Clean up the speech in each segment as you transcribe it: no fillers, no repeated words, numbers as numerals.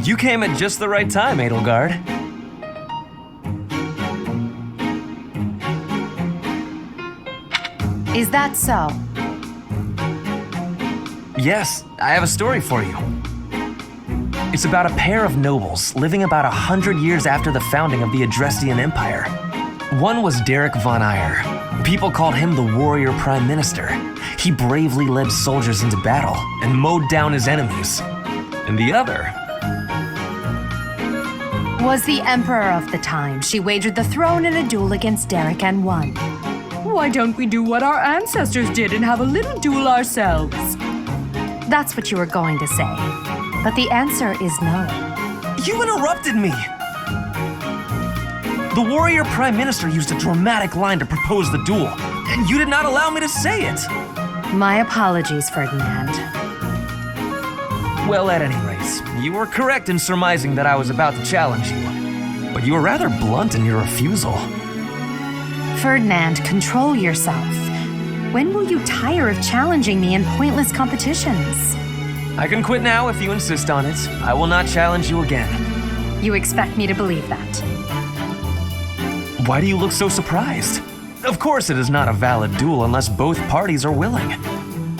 You came at just the right time, Edelgard. Is that so? Yes, I have a story for you. It's about a pair of nobles living about 100 years after the founding of the Adrestian Empire. One was Derek von Eyre. People called him the warrior prime minister. He bravely led soldiers into battle and mowed down his enemies. And the other was the emperor of the time. She wagered the throne in a duel against Derek and won. Why don't we do what our ancestors did and have a little duel ourselves? That's what you were going to say. But the answer is no. You interrupted me! The warrior prime minister used a dramatic line to propose the duel, and you did not allow me to say it! My apologies, Ferdinand. Well, at any rate, you were correct in surmising that I was about to challenge you. But you were rather blunt in your refusal. Ferdinand, control yourself. When will you tire of challenging me in pointless competitions? I can quit now if you insist on it. I will not challenge you again. You expect me to believe that? Why do you look so surprised? Of course it is not a valid duel unless both parties are willing.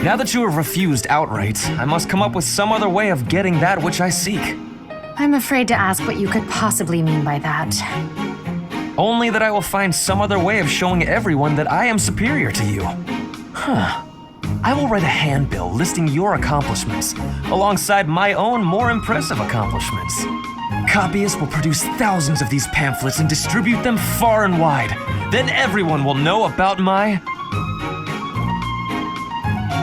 Now that you have refused outright, I must come up with some other way of getting that which I seek. I'm afraid to ask what you could possibly mean by that. Only that I will find some other way of showing everyone that I am superior to you. I will write a handbill listing your accomplishments, alongside my own more impressive accomplishments. Copyists will produce thousands of these pamphlets and distribute them far and wide. Then everyone will know about my...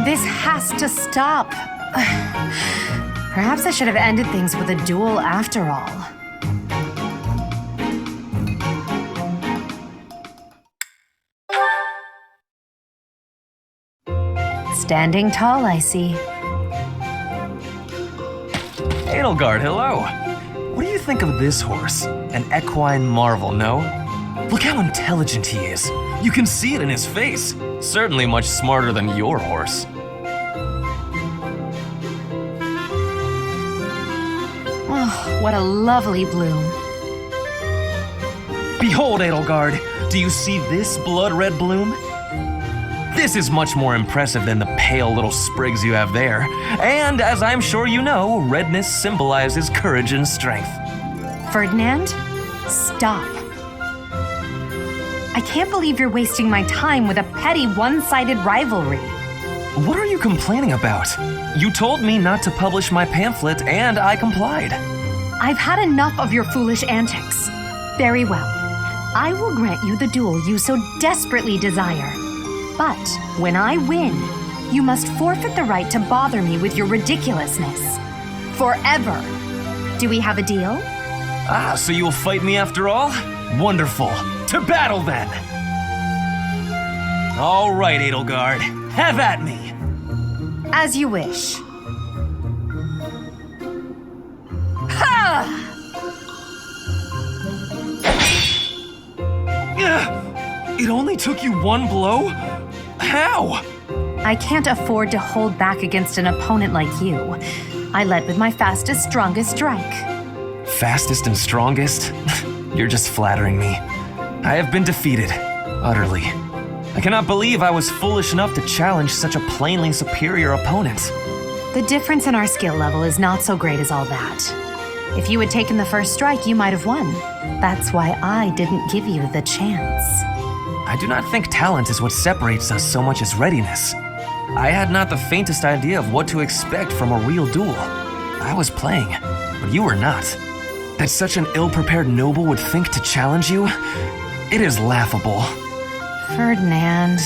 This has to stop. Perhaps I should have ended things with a duel after all. Standing tall, I see. Edelgard, hello. What do you think of this horse? An equine marvel, no? Look how intelligent he is. You can see it in his face. Certainly much smarter than your horse. Oh, what a lovely bloom. Behold, Edelgard. Do you see this blood-red bloom? This is much more impressive than the pale little sprigs you have there. And as I'm sure you know, redness symbolizes courage and strength. Ferdinand, stop. I can't believe you're wasting my time with a petty, one-sided rivalry. What are you complaining about? You told me not to publish my pamphlet, and I complied. I've had enough of your foolish antics. Very well. I will grant you the duel you so desperately desire. But when I win, you must forfeit the right to bother me with your ridiculousness. Forever. Do we have a deal? Ah, so you'll fight me after all? Wonderful. To battle then! All right, Edelgard. Have at me! As you wish. Ha! It only took you one blow? How? I can't afford to hold back against an opponent like you. I led with my fastest, strongest strike. Fastest and strongest? You're just flattering me. I have been defeated, utterly. I cannot believe I was foolish enough to challenge such a plainly superior opponent. The difference in our skill level is not so great as all that. If you had taken the first strike, you might have won. That's why I didn't give you the chance. I do not think talent is what separates us so much as readiness. I had not the faintest idea of what to expect from a real duel. I was playing, but you were not. That such an ill-prepared noble would think to challenge you? It is laughable. Ferdinand.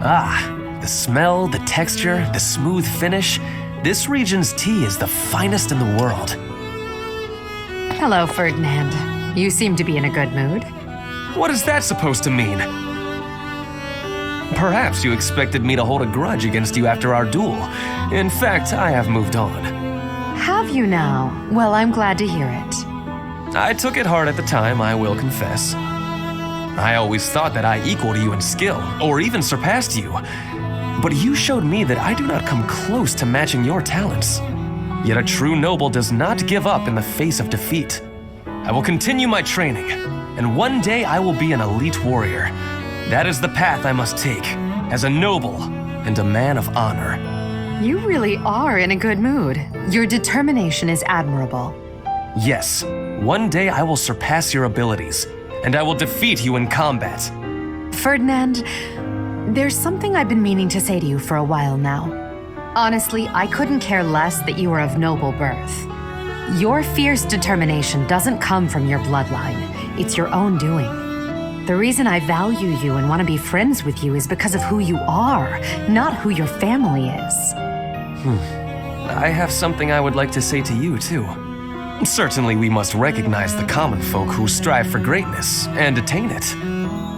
Ah, the smell, the texture, the smooth finish. This region's tea is the finest in the world. Hello, Ferdinand. You seem to be in a good mood. What is that supposed to mean? Perhaps you expected me to hold a grudge against you after our duel. In fact, I have moved on. Have you now? Well, I'm glad to hear it. I took it hard at the time, I will confess. I always thought that I equaled you in skill, or even surpassed you. But you showed me that I do not come close to matching your talents. Yet a true noble does not give up in the face of defeat. I will continue my training, and one day I will be an elite warrior. That is the path I must take, as a noble and a man of honor. You really are in a good mood. Your determination is admirable. Yes, one day I will surpass your abilities, and I will defeat you in combat. Ferdinand, there's something I've been meaning to say to you for a while now. Honestly, I couldn't care less that you are of noble birth. Your fierce determination doesn't come from your bloodline. It's your own doing. The reason I value you and want to be friends with you is because of who you are, not who your family is. I have something I would like to say to you, too. Certainly we must recognize the common folk who strive for greatness and attain it.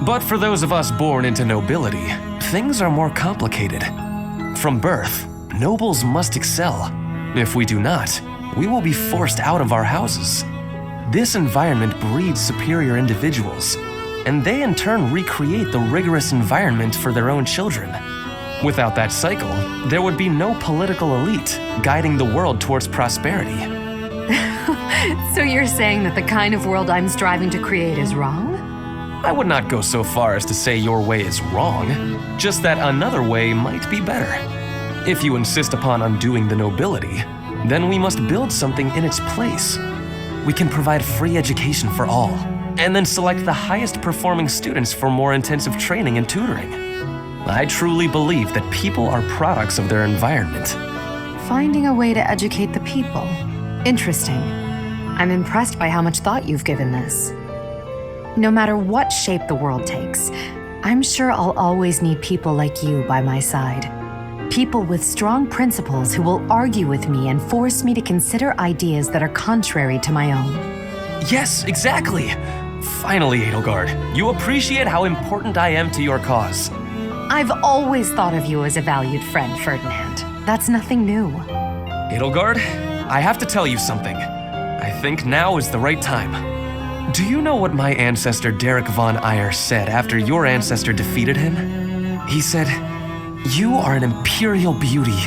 But for those of us born into nobility, things are more complicated. From birth, nobles must excel. If we do not, we will be forced out of our houses. This environment breeds superior individuals, and they in turn recreate the rigorous environment for their own children. Without that cycle, there would be no political elite guiding the world towards prosperity. So you're saying that the kind of world I'm striving to create is wrong? I would not go so far as to say your way is wrong, just that another way might be better. If you insist upon undoing the nobility, then we must build something in its place. We can provide free education for all, and then select the highest performing students for more intensive training and tutoring. I truly believe that people are products of their environment. Finding a way to educate the people. Interesting. I'm impressed by how much thought you've given this. No matter what shape the world takes, I'm sure I'll always need people like you by my side. People with strong principles who will argue with me and force me to consider ideas that are contrary to my own. Yes, exactly! Finally, Edelgard, you appreciate how important I am to your cause. I've always thought of you as a valued friend, Ferdinand. That's nothing new. Edelgard, I have to tell you something. I think now is the right time. Do you know what my ancestor Derek von Eyre said after your ancestor defeated him? He said, "You are an imperial beauty.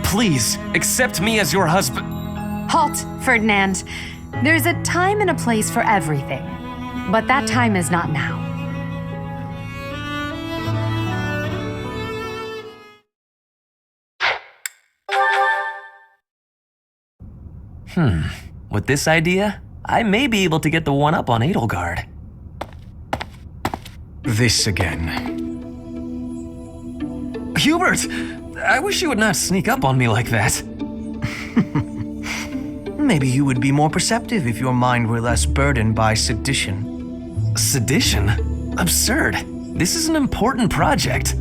Please, accept me as your husband." Halt, Ferdinand. There's a time and a place for everything, but that time is not now. With this idea, I may be able to get the one-up on Edelgard. This again. Hubert! I wish you would not sneak up on me like that. Maybe you would be more perceptive if your mind were less burdened by sedition. Sedition? Absurd. This is an important project.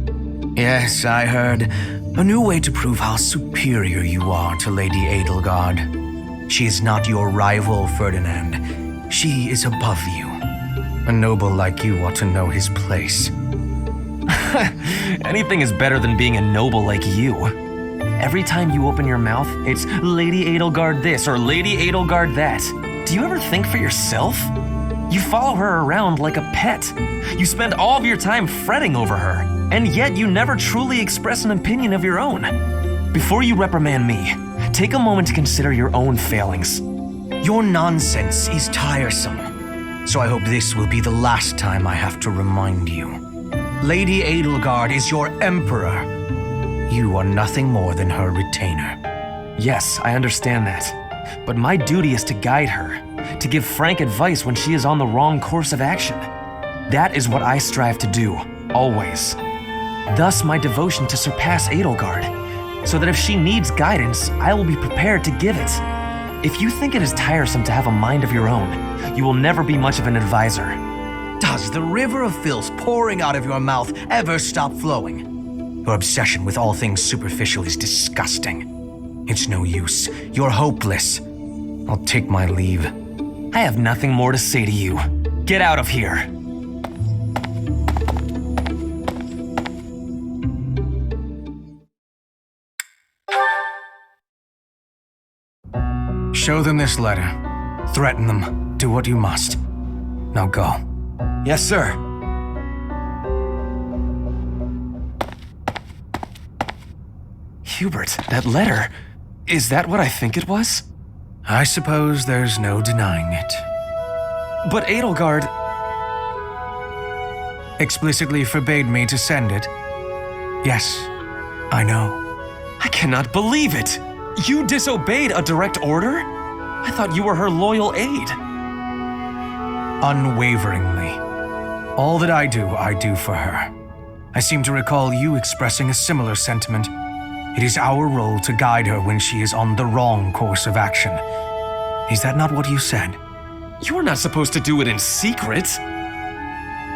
Yes, I heard. A new way to prove how superior you are to Lady Edelgard. She is not your rival, Ferdinand. She is above you. A noble like you ought to know his place. Anything is better than being a noble like you. Every time you open your mouth, it's Lady Edelgard this or Lady Edelgard that. Do you ever think for yourself? You follow her around like a pet. You spend all of your time fretting over her, and yet you never truly express an opinion of your own. Before you reprimand me, take a moment to consider your own failings. Your nonsense is tiresome, so I hope this will be the last time I have to remind you. Lady Edelgard is your emperor. You are nothing more than her retainer. Yes, I understand that. But my duty is to guide her, to give frank advice when she is on the wrong course of action. That is what I strive to do, always. Thus my devotion to surpass Edelgard, so that if she needs guidance, I will be prepared to give it. If you think it is tiresome to have a mind of your own, you will never be much of an advisor. Does the river of filth pouring out of your mouth ever stop flowing? Your obsession with all things superficial is disgusting. It's no use. You're hopeless. I'll take my leave. I have nothing more to say to you. Get out of here. Show them this letter. Threaten them. Do what you must. Now go. Yes, sir. Hubert, that letter, is that what I think it was? I suppose there's no denying it. But Edelgard... Explicitly forbade me to send it. Yes, I know. I cannot believe it! You disobeyed a direct order? I thought you were her loyal aide. Unwaveringly. All that I do for her. I seem to recall you expressing a similar sentiment. It is our role to guide her when she is on the wrong course of action. Is that not what you said? You are not supposed to do it in secret.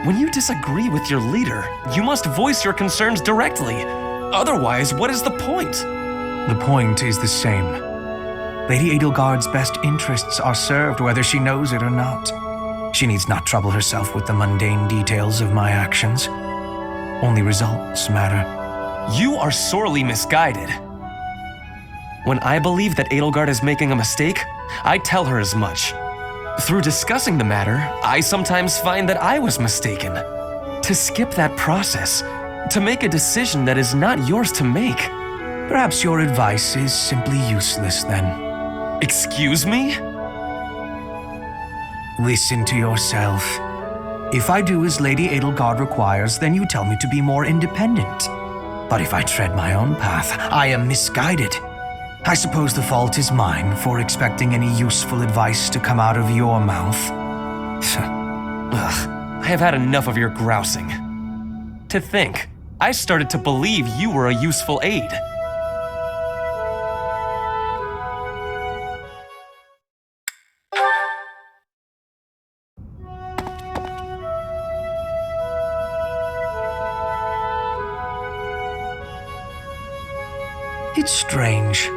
When you disagree with your leader, you must voice your concerns directly. Otherwise, what is the point? The point is the same. Lady Edelgard's best interests are served whether she knows it or not. She needs not trouble herself with the mundane details of my actions. Only results matter. You are sorely misguided. When I believe that Edelgard is making a mistake, I tell her as much. Through discussing the matter, I sometimes find that I was mistaken. To skip that process, to make a decision that is not yours to make. Perhaps your advice is simply useless then. Excuse me? Listen to yourself. If I do as Lady Edelgard requires, then you tell me to be more independent. But if I tread my own path, I am misguided. I suppose the fault is mine for expecting any useful advice to come out of your mouth. Ugh, I have had enough of your grousing. To think, I started to believe you were a useful aide. It's strange.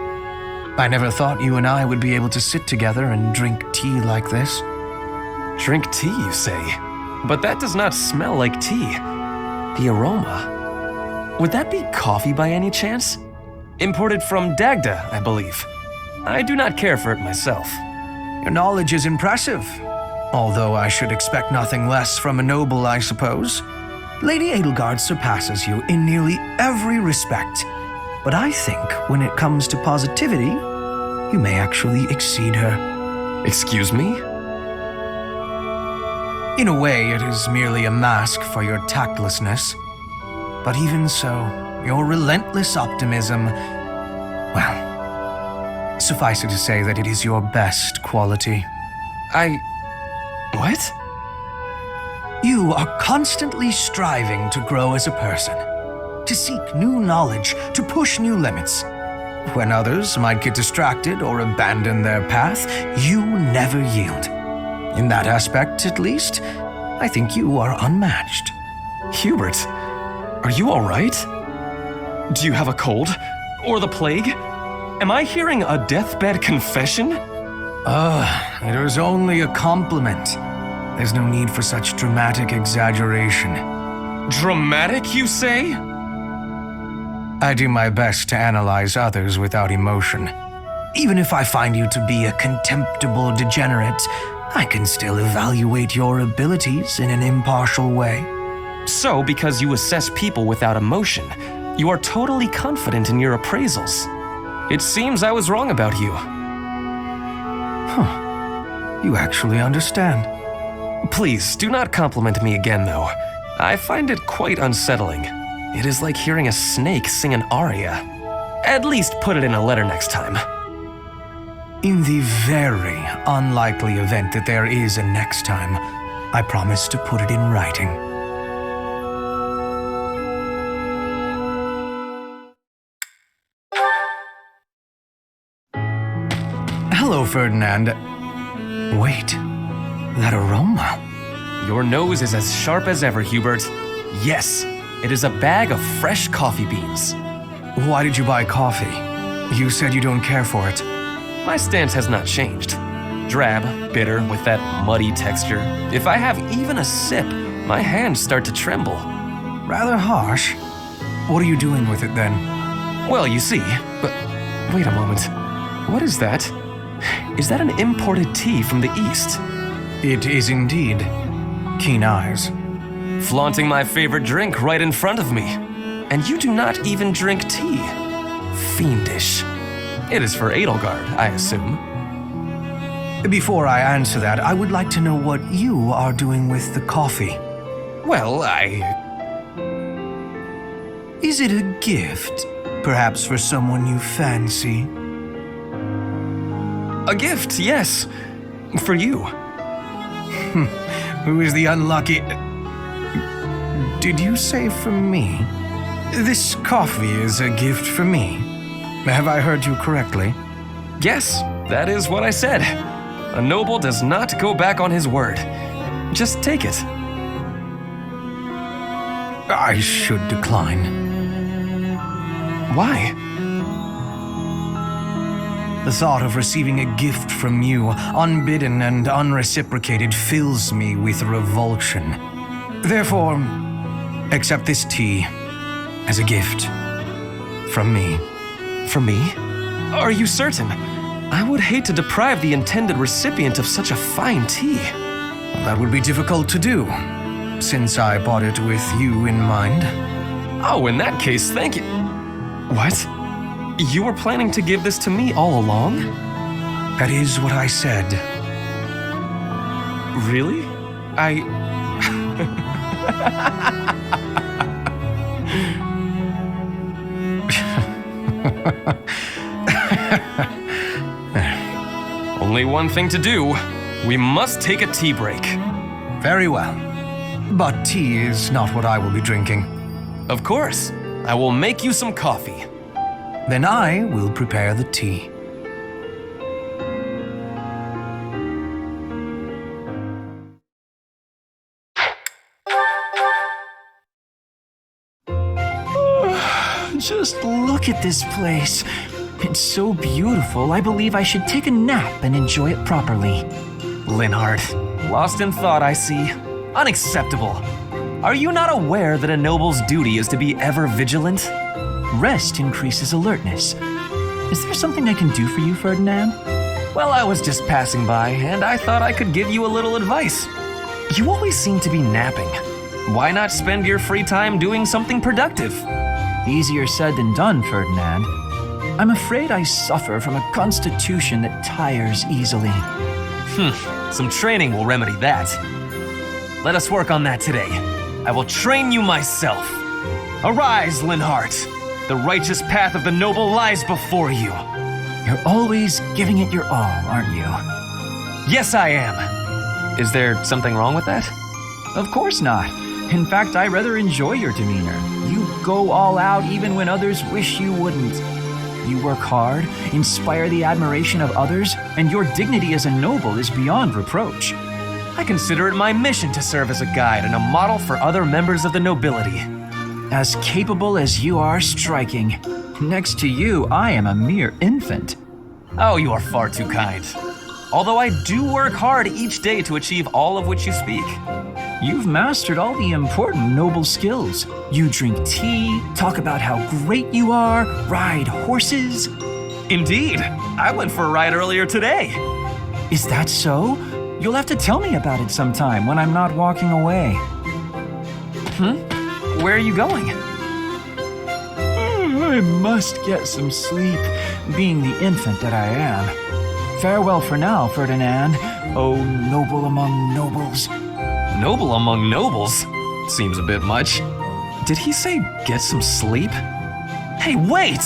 I never thought you and I would be able to sit together and drink tea like this. Drink tea, you say? But that does not smell like tea. The aroma. Would that be coffee by any chance? Imported from Dagda, I believe. I do not care for it myself. Your knowledge is impressive. Although I should expect nothing less from a noble, I suppose. Lady Edelgard surpasses you in nearly every respect. But I think when it comes to positivity, you may actually exceed her. Excuse me? In a way, it is merely a mask for your tactlessness. But even so, your relentless optimism, well, suffice it to say that it is your best quality. What? You are constantly striving to grow as a person. To seek new knowledge, to push new limits. When others might get distracted or abandon their path, you never yield. In that aspect, at least, I think you are unmatched. Hubert, are you all right? Do you have a cold? Or the plague? Am I hearing a deathbed confession? It was only a compliment. There's no need for such dramatic exaggeration. Dramatic, you say? I do my best to analyze others without emotion. Even if I find you to be a contemptible degenerate, I can still evaluate your abilities in an impartial way. So, because you assess people without emotion, you are totally confident in your appraisals. It seems I was wrong about you. You actually understand. Please, do not compliment me again, though. I find it quite unsettling. It is like hearing a snake sing an aria. At least put it in a letter next time. In the very unlikely event that there is a next time, I promise to put it in writing. Hello, Ferdinand. Wait, that aroma. Your nose is as sharp as ever, Hubert. Yes, it is a bag of fresh coffee beans. Why did you buy coffee? You said you don't care for it. My stance has not changed. Drab, bitter, with that muddy texture. If I have even a sip, my hands start to tremble. Rather harsh. What are you doing with it then? Well, you see, but wait a moment. What is that? Is that an imported tea from the East? It is indeed. Keen eyes. Flaunting my favorite drink right in front of me. And you do not even drink tea. fiendish. It is for Edelgard, I assume. Before I answer that, I would like to know what you are doing with the coffee. Well, Is it a gift? Perhaps for someone you fancy? A gift, yes. For you. Who is the unlucky... Did you say for me? This coffee is a gift for me. Have I heard you correctly? Yes, that is what I said. A noble does not go back on his word. Just take it. I should decline. Why? The thought of receiving a gift from you, unbidden and unreciprocated, fills me with revulsion. Therefore, accept this tea as a gift from me. From me? Are you certain? I would hate to deprive the intended recipient of such a fine tea. That would be difficult to do, since I bought it with you in mind. Oh, in that case, thank you. What? You were planning to give this to me all along? That is what I said. Really? Only one thing to do. We must take a tea break. Very well. But tea is not what I will be drinking. Of course. I will make you some coffee. Then I will prepare the tea. Just look at this place. It's so beautiful, I believe I should take a nap and enjoy it properly. Linhardt, lost in thought, I see. Unacceptable. Are you not aware that a noble's duty is to be ever vigilant? Rest increases alertness. Is there something I can do for you, Ferdinand? Well, I was just passing by, and I thought I could give you a little advice. You always seem to be napping. Why not spend your free time doing something productive? Easier said than done, Ferdinand. I'm afraid I suffer from a constitution that tires easily. Some training will remedy that. Let us work on that today. I will train you myself. Arise, Linhardt. The righteous path of the noble lies before you. You're always giving it your all, aren't you? Yes, I am. Is there something wrong with that? Of course not. In fact, I rather enjoy your demeanor. You go all out even when others wish you wouldn't. You work hard, inspire the admiration of others, and your dignity as a noble is beyond reproach. I consider it my mission to serve as a guide and a model for other members of the nobility. As capable as you are striking. Next to you, I am a mere infant. Oh, you are far too kind. Although I do work hard each day to achieve all of which you speak. You've mastered all the important noble skills. You drink tea, talk about how great you are, ride horses. Indeed. I went for a ride earlier today. Is that so? You'll have to tell me about it sometime when I'm not walking away. Where are you going? I must get some sleep, being the infant that I am. Farewell for now, Ferdinand, oh noble among nobles. Noble among nobles? Seems a bit much. Did he say get some sleep? Hey, wait!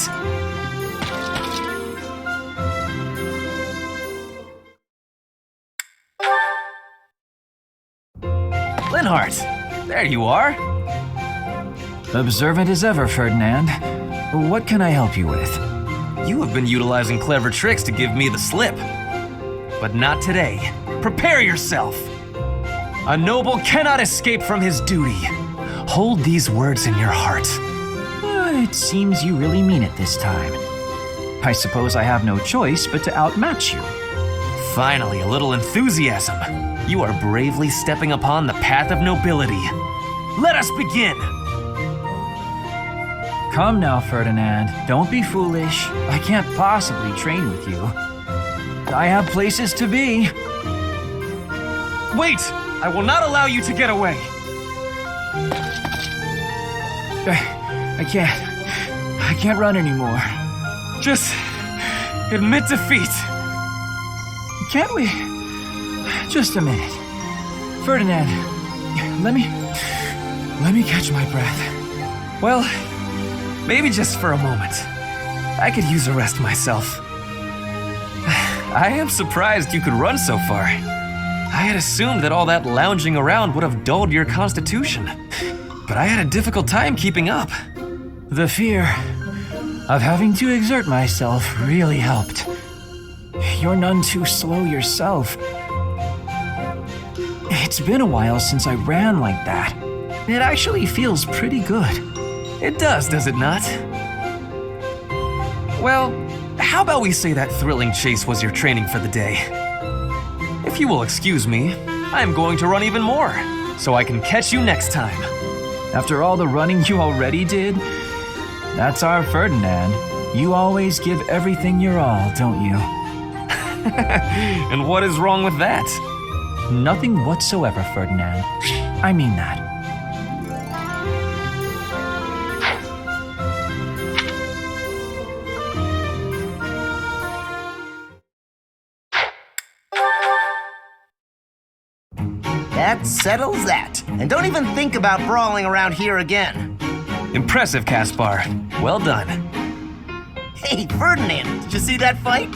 Linhardt, there you are. Observant as ever, Ferdinand. What can I help you with? You have been utilizing clever tricks to give me the slip. But not today. Prepare yourself. A noble cannot escape from his duty. Hold these words in your heart. It seems you really mean it this time. I suppose I have no choice but to outmatch you. Finally, a little enthusiasm. You are bravely stepping upon the path of nobility. Let us begin! Come now, Ferdinand. Don't be foolish. I can't possibly train with you. I have places to be. Wait! I will not allow you to get away! I can't run anymore. Just admit defeat. Can't we? Just a minute. Ferdinand, let me catch my breath. Well, maybe just for a moment. I could use a rest myself. I am surprised you could run so far. I had assumed that all that lounging around would have dulled your constitution, but I had a difficult time keeping up. The fear of having to exert myself really helped. You're none too slow yourself. It's been a while since I ran like that. It actually feels pretty good. It does it not? Well, how about we say that thrilling chase was your training for the day? If you will excuse me, I'm going to run even more, so I can catch you next time. After all the running you already did, that's our Ferdinand. You always give everything your all, don't you? And what is wrong with that? Nothing whatsoever, Ferdinand. I mean that. That settles that. And don't even think about brawling around here again. Impressive, Caspar. Well done. Hey, Ferdinand, did you see that fight?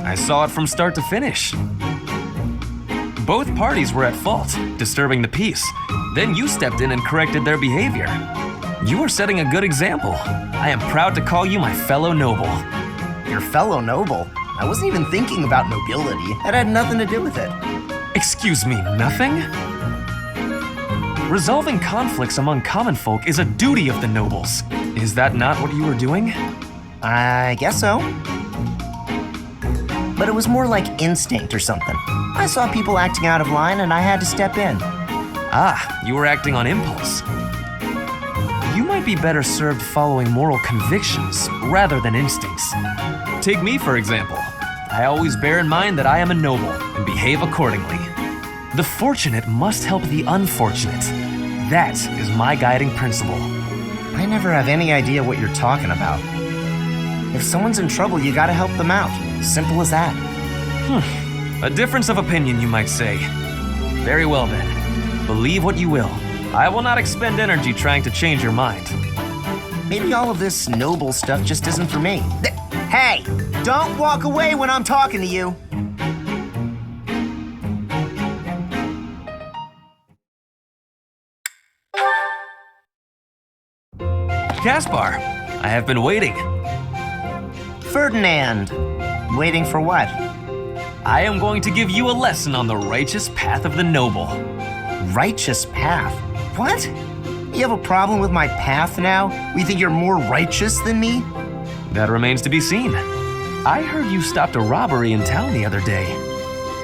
I saw it from start to finish. Both parties were at fault, disturbing the peace. Then you stepped in and corrected their behavior. You are setting a good example. I am proud to call you my fellow noble. Your fellow noble? I wasn't even thinking about nobility. That had nothing to do with it. Excuse me, nothing? Resolving conflicts among common folk is a duty of the nobles. Is that not what you were doing? I guess so. But it was more like instinct or something. I saw people acting out of line and I had to step in. Ah, you were acting on impulse. You might be better served following moral convictions rather than instincts. Take me, for example. I always bear in mind that I am a noble and behave accordingly. The fortunate must help the unfortunate. That is my guiding principle. I never have any idea what you're talking about. If someone's in trouble, you gotta help them out. Simple as that. A difference of opinion, you might say. Very well then. Believe what you will. I will not expend energy trying to change your mind. Maybe all of this noble stuff just isn't for me. Hey, don't walk away when I'm talking to you. Caspar, I have been waiting. Ferdinand. Waiting for what? I am going to give you a lesson on the righteous path of the noble. Righteous path? What? You have a problem with my path now? You think you're more righteous than me? That remains to be seen. I heard you stopped a robbery in town the other day.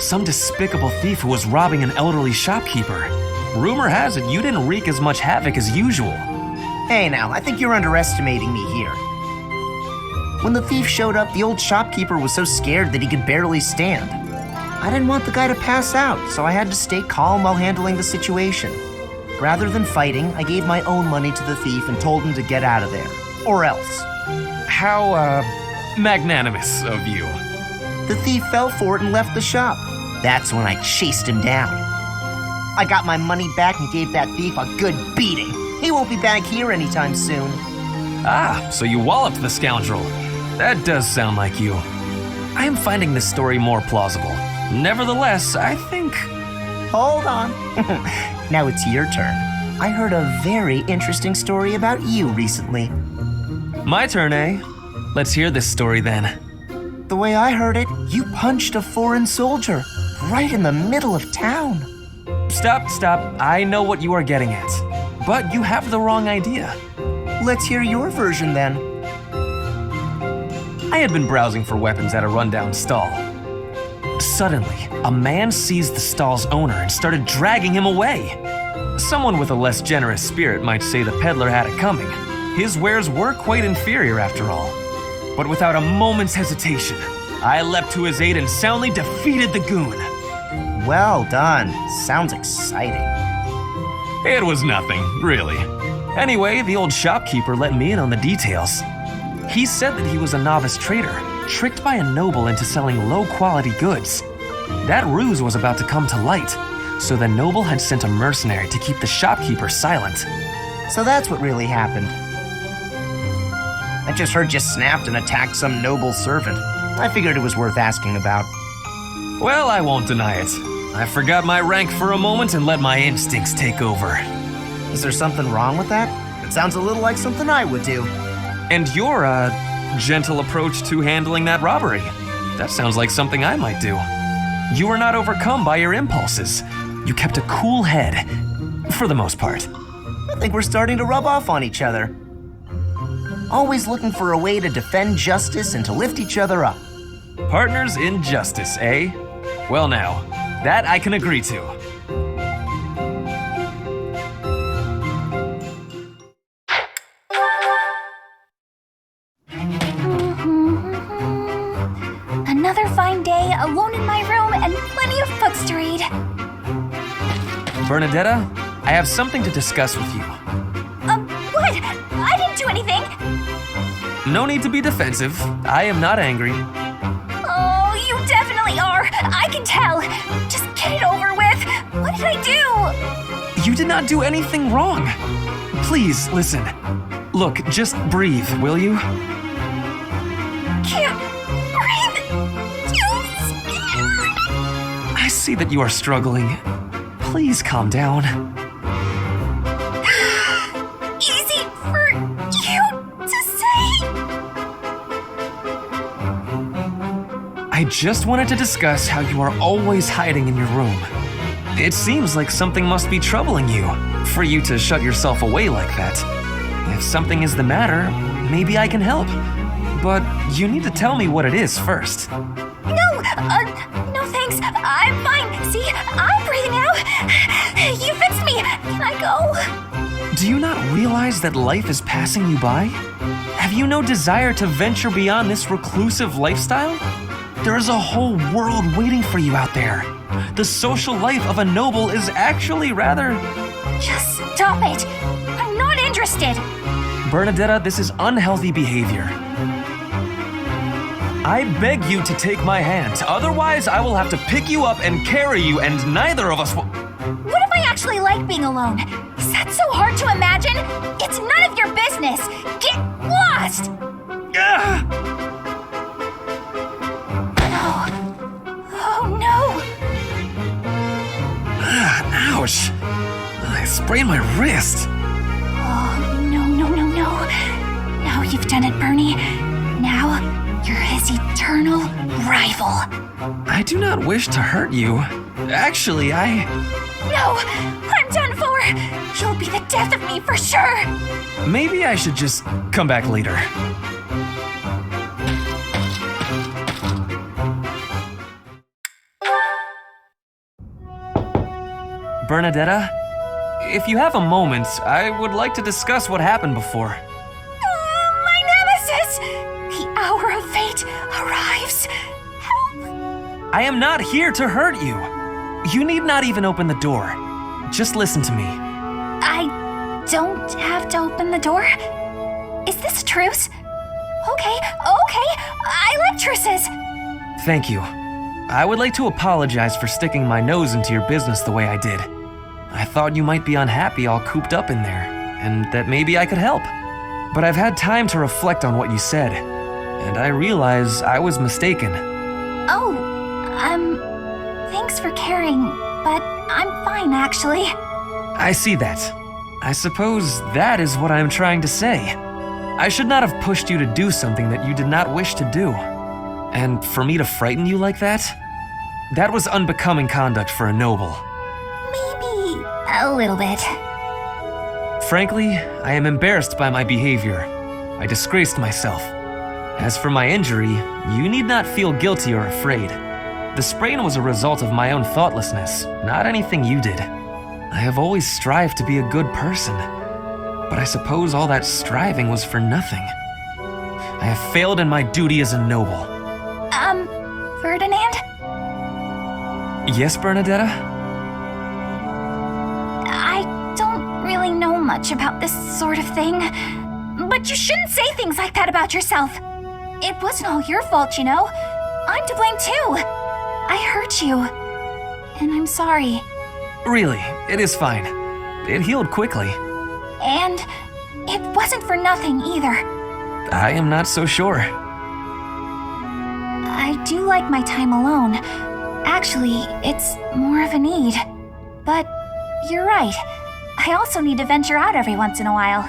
Some despicable thief who was robbing an elderly shopkeeper. Rumor has it you didn't wreak as much havoc as usual. Hey now, I think you're underestimating me here. When the thief showed up, the old shopkeeper was so scared that he could barely stand. I didn't want the guy to pass out, so I had to stay calm while handling the situation. Rather than fighting, I gave my own money to the thief and told him to get out of there. Or else. How, magnanimous of you. The thief fell for it and left the shop. That's when I chased him down. I got my money back and gave that thief a good beating. He won't be back here anytime soon. Ah, so you walloped the scoundrel. That does sound like you. I am finding this story more plausible. Nevertheless, I think... Hold on. Now it's your turn. I heard a very interesting story about you recently. My turn, eh? Let's hear this story then. The way I heard it, you punched a foreign soldier right in the middle of town. Stop. I know what you are getting at. But you have the wrong idea. Let's hear your version then. I had been browsing for weapons at a rundown stall. Suddenly, a man seized the stall's owner and started dragging him away. Someone with a less generous spirit might say the peddler had it coming. His wares were quite inferior after all. But without a moment's hesitation, I leapt to his aid and soundly defeated the goon. Well done. Sounds exciting. It was nothing, really. Anyway, the old shopkeeper let me in on the details. He said that he was a novice trader, tricked by a noble into selling low-quality goods. That ruse was about to come to light, so the noble had sent a mercenary to keep the shopkeeper silent. So that's what really happened. I just heard you snapped and attacked some noble servant. I figured it was worth asking about. Well, I won't deny it. I forgot my rank for a moment and let my instincts take over. Is there something wrong with that? It sounds a little like something I would do. And your, gentle approach to handling that robbery. That sounds like something I might do. You were not overcome by your impulses. You kept a cool head, for the most part. I think we're starting to rub off on each other. Always looking for a way to defend justice and to lift each other up. Partners in justice, eh? Well now, that I can agree to. Another fine day, alone in my room, and plenty of books to read. Bernadetta, I have something to discuss with you. What? I didn't do anything. No need to be defensive. I am not angry. Oh, you definitely are. I can tell. Just get it over with. What did I do? You did not do anything wrong. Please, listen. Look, just breathe, will you? Can't breathe. Too scared. I see that you are struggling. Please calm down. Easy for you to say. I just wanted to discuss how you are always hiding in your room. It seems like something must be troubling you, for you to shut yourself away like that. If something is the matter, maybe I can help. But you need to tell me what it is first. No thanks. I'm fine. See, I'm breathing out. You fixed me. Can I go? Do you not realize that life is passing you by? Have you no desire to venture beyond this reclusive lifestyle? There is a whole world waiting for you out there. The social life of a noble is actually rather... Just stop it. I'm not interested. Bernadetta, this is unhealthy behavior. I beg you to take my hand, otherwise I will have to pick you up and carry you, and neither of us will... What if I actually like being alone? Is that so hard to imagine? It's none of your business. Get lost! Ah! Oh no! Ouch! I sprained my wrist. Oh, no. Now you've done it, Bernie. Now you're his eternal rival. I do not wish to hurt you. Actually, No! I'm done for! You'll be the death of me for sure! Maybe I should just come back later. Bernadetta, if you have a moment, I would like to discuss what happened before. My nemesis! The hour of fate arrives. Help! I am not here to hurt you. You need not even open the door. Just listen to me. I don't have to open the door? Is this a truce? Okay. I like truces. Thank you. I would like to apologize for sticking my nose into your business the way I did. I thought you might be unhappy all cooped up in there, and that maybe I could help. But I've had time to reflect on what you said, and I realize I was mistaken. Oh, thanks for caring, but I'm fine actually. I see that. I suppose that is what I'm trying to say. I should not have pushed you to do something that you did not wish to do. And for me to frighten you like that? That was unbecoming conduct for a noble. Maybe a little bit. Frankly, I am embarrassed by my behavior. I disgraced myself. As for my injury, you need not feel guilty or afraid. The sprain was a result of my own thoughtlessness, not anything you did. I have always strived to be a good person, but I suppose all that striving was for nothing. I have failed in my duty as a noble. Ferdinand? Yes, Bernadetta? I don't really know much about this sort of thing, But you shouldn't say things like that about yourself. It wasn't all your fault, you know. I'm to blame too. I hurt you. And I'm sorry. Really, it is fine. It healed quickly. And it wasn't for nothing either. I am not so sure. I do like my time alone. Actually, it's more of a need. But you're right. I also need to venture out every once in a while.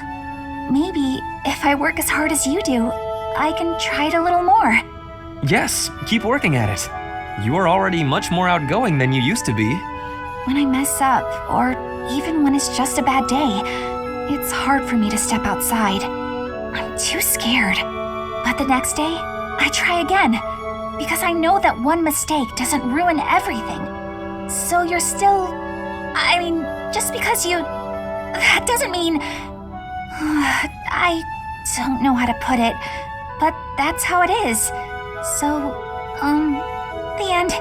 Maybe if I work as hard as you do, I can try it a little more. Yes, keep working at it. You are already much more outgoing than you used to be. When I mess up, or even when it's just a bad day, it's hard for me to step outside. I'm too scared. But the next day, I try again, because I know that one mistake doesn't ruin everything. So you're still... I mean, just because you... That doesn't mean... I don't know how to put it, but that's how it is. So, the end.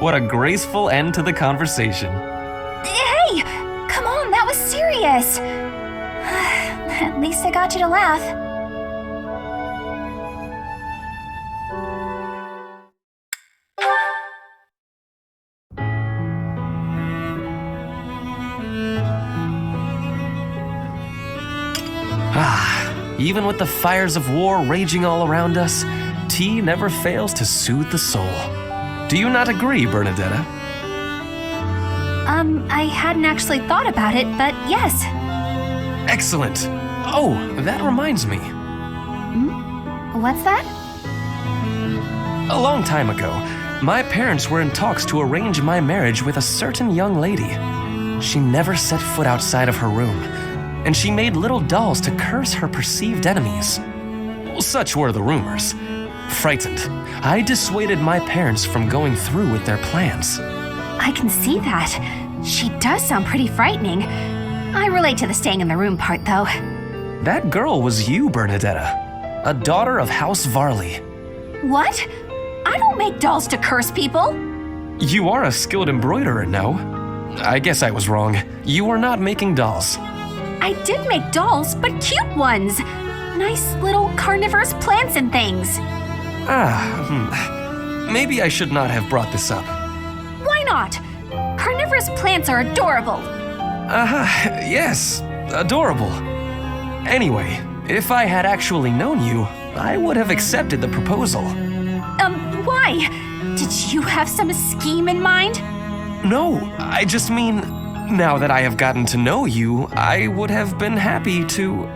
What a graceful end to the conversation. Hey! Come on, that was serious! At least I got you to laugh. Even with the fires of war raging all around us, tea never fails to soothe the soul. Do you not agree, Bernadetta? I hadn't actually thought about it, but yes. Excellent. Oh, that reminds me. What's that? A long time ago, my parents were in talks to arrange my marriage with a certain young lady. She never set foot outside of her room, and she made little dolls to curse her perceived enemies. Such were the rumors. Frightened, I dissuaded my parents from going through with their plans. I can see that. She does sound pretty frightening. I relate to the staying in the room part, though. That girl was you, Bernadetta, a daughter of House Varley. What? I don't make dolls to curse people. You are a skilled embroiderer, no? I guess I was wrong. You were not making dolls. I did make dolls, but cute ones. Nice little carnivorous plants and things. Maybe I should not have brought this up. Why not? Carnivorous plants are adorable. Yes, adorable. Anyway, if I had actually known you, I would have accepted the proposal. Why? Did you have some scheme in mind? No, I just mean, now that I have gotten to know you, I would have been happy to...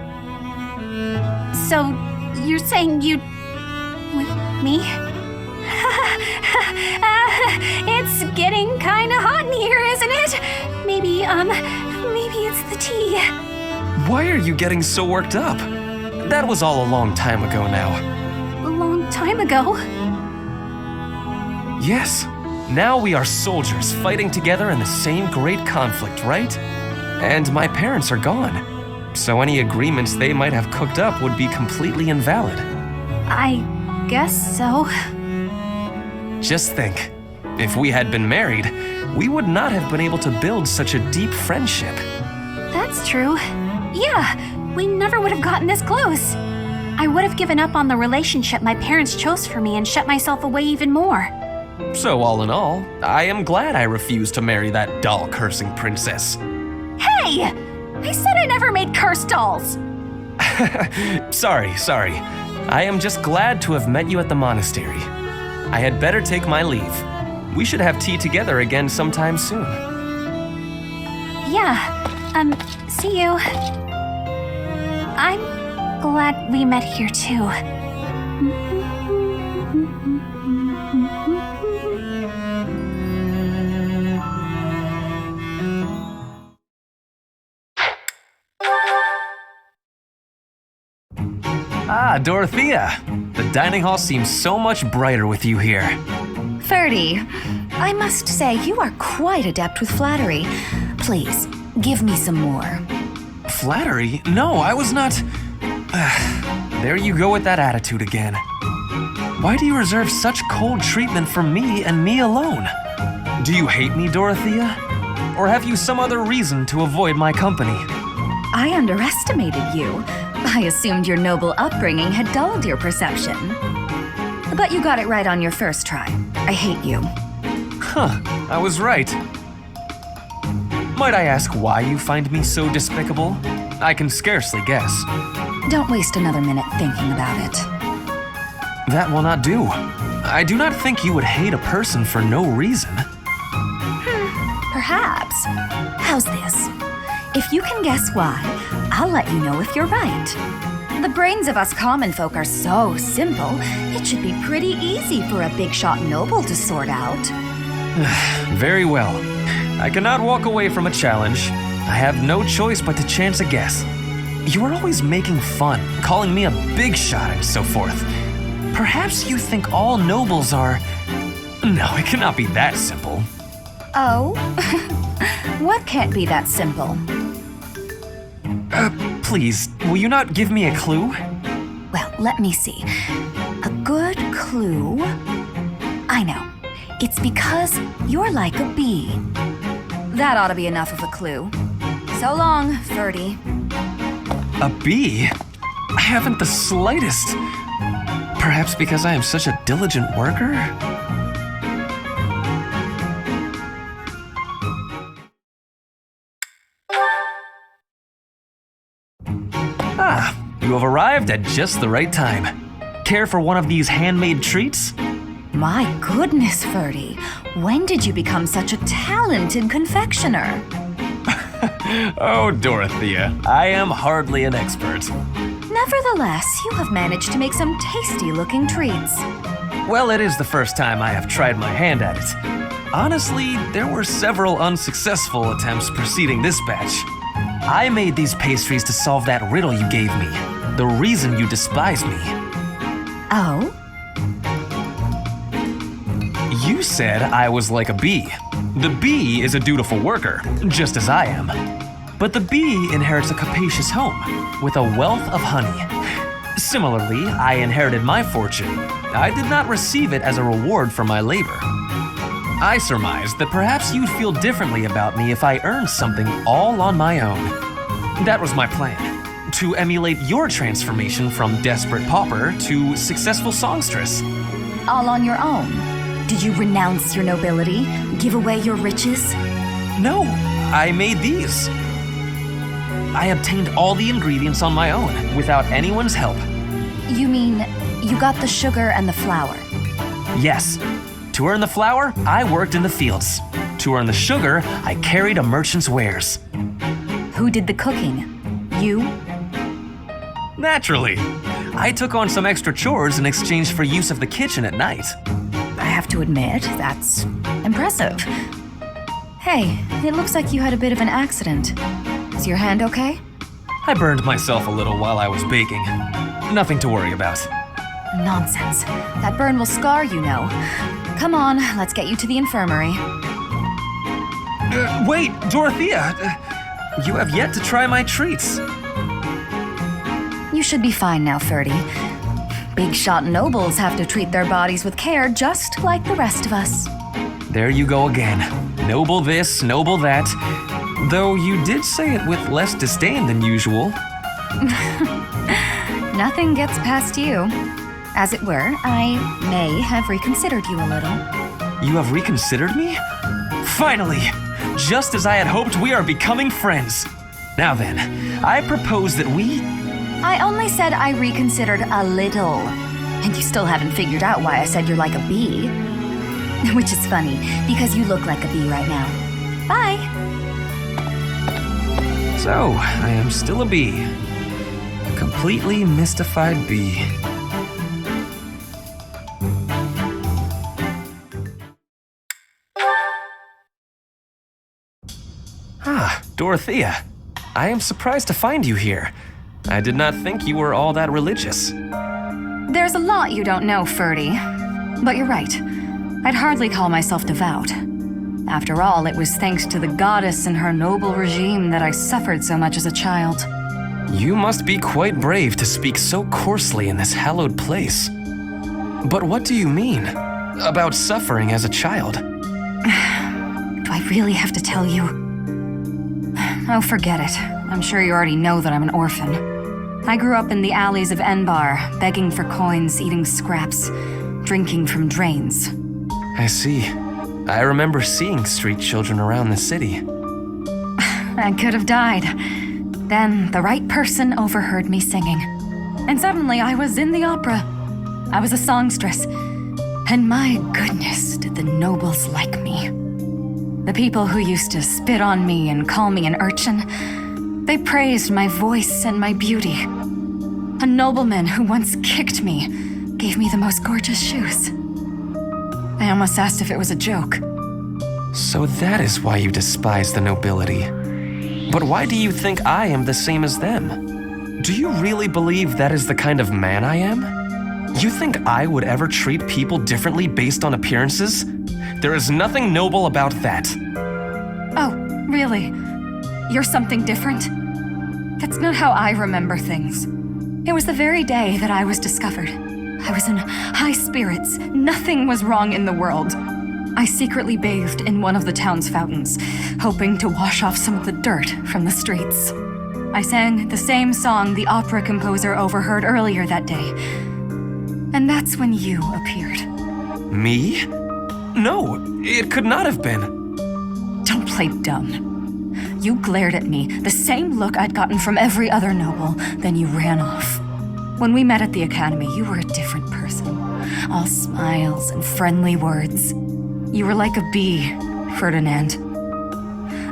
So, you're saying you'd... with me? It's getting kinda hot in here, isn't it? Maybe it's the tea. Why are you getting so worked up? That was all a long time ago now. A long time ago? Yes. Now we are soldiers fighting together in the same great conflict, right? And my parents are gone. So any agreements they might have cooked up would be completely invalid. I guess so. Just think, if we had been married, we would not have been able to build such a deep friendship. That's true. Yeah, we never would have gotten this close. I would have given up on the relationship my parents chose for me and shut myself away even more. So all in all, I am glad I refused to marry that doll-cursing princess. Hey! I said I never made cursed dolls! Sorry. I am just glad to have met you at the monastery. I had better take my leave. We should have tea together again sometime soon. Yeah, see you. I'm glad we met here too. Ah, Dodothea. The dining hall seems so much brighter with you here. Ferdy, I must say you are quite adept with flattery. Please, give me some more. Flattery? No, I was not... There you go with that attitude again. Why do you reserve such cold treatment for me and me alone? Do you hate me, Dodothea? Or have you some other reason to avoid my company? I underestimated you. I assumed your noble upbringing had dulled your perception. But you got it right on your first try. I hate you. Huh, I was right. Might I ask why you find me so despicable? I can scarcely guess. Don't waste another minute thinking about it. That will not do. I do not think you would hate a person for no reason. Perhaps. How's this? If you can guess why, I'll let you know if you're right. The brains of us common folk are so simple, it should be pretty easy for a big shot noble to sort out. Very well. I cannot walk away from a challenge. I have no choice but to chance a guess. You are always making fun, calling me a big shot and so forth. Perhaps you think all nobles are... No, it cannot be that simple. Oh? What can't be that simple? Please, will you not give me a clue? Well, let me see. A good clue? I know. It's because you're like a bee. That ought to be enough of a clue. So long, Ferdy. A bee? I haven't the slightest. Perhaps because I am such a diligent worker? Ah, you have arrived at just the right time. Care for one of these handmade treats? My goodness, Ferdy. When did you become such a talented confectioner? Oh, Dodothea, I am hardly an expert. Nevertheless, you have managed to make some tasty-looking treats. Well, it is the first time I have tried my hand at it. Honestly, there were several unsuccessful attempts preceding this batch. I made these pastries to solve that riddle you gave me. The reason you despise me. Oh? You said I was like a bee. The bee is a dutiful worker, just as I am. But the bee inherits a capacious home, with a wealth of honey. Similarly, I inherited my fortune. I did not receive it as a reward for my labor. I surmised that perhaps you'd feel differently about me if I earned something all on my own. That was my plan, to emulate your transformation from desperate pauper to successful songstress. All on your own? Did you renounce your nobility? Give away your riches? No, I made these. I obtained all the ingredients on my own, without anyone's help. You mean you got the sugar and the flour? Yes. To earn the flour, I worked in the fields. To earn the sugar, I carried a merchant's wares. Who did the cooking? You? Naturally. I took on some extra chores in exchange for use of the kitchen at night. I have to admit, that's impressive. Hey, it looks like you had a bit of an accident. Is your hand okay? I burned myself a little while I was baking. Nothing to worry about. Nonsense. That burn will scar you, know. Come on, let's get you to the infirmary. Wait, Dodothea! You have yet to try my treats. You should be fine now, Ferdy. Big shot nobles have to treat their bodies with care just like the rest of us. There you go again. Noble this, noble that. Though you did say it with less disdain than usual. Nothing gets past you. As it were, I may have reconsidered you a little. You have reconsidered me? Finally! Just as I had hoped, we are becoming friends. Now then, I propose that we... I only said I reconsidered a little. And you still haven't figured out why I said you're like a bee. Which is funny, because you look like a bee right now. Bye! So, I am still a bee. A completely mystified bee. Ah, Dodothea. I am surprised to find you here. I did not think you were all that religious. There's a lot you don't know, Ferdy. But you're right. I'd hardly call myself devout. After all, it was thanks to the goddess and her noble regime that I suffered so much as a child. You must be quite brave to speak so coarsely in this hallowed place. But what do you mean about suffering as a child? Do I really have to tell you? Oh, forget it. I'm sure you already know that I'm an orphan. I grew up in the alleys of Enbar, begging for coins, eating scraps, drinking from drains. I see. I remember seeing street children around the city. I could have died. Then the right person overheard me singing. And suddenly I was in the opera. I was a songstress. And my goodness, did the nobles like me. The people who used to spit on me and call me an urchin, they praised my voice and my beauty. A nobleman who once kicked me gave me the most gorgeous shoes. I almost asked if it was a joke. So that is why you despise the nobility. But why do you think I am the same as them? Do you really believe that is the kind of man I am? You think I would ever treat people differently based on appearances? There is nothing noble about that. Oh, really? You're something different? That's not how I remember things. It was the very day that I was discovered. I was in high spirits. Nothing was wrong in the world. I secretly bathed in one of the town's fountains, hoping to wash off some of the dirt from the streets. I sang the same song the opera composer overheard earlier that day. And that's when you appeared. Me? No, it could not have been. Don't play dumb. You glared at me, the same look I'd gotten from every other noble, then you ran off. When we met at the academy, you were a different person. All smiles and friendly words. You were like a bee, Ferdinand.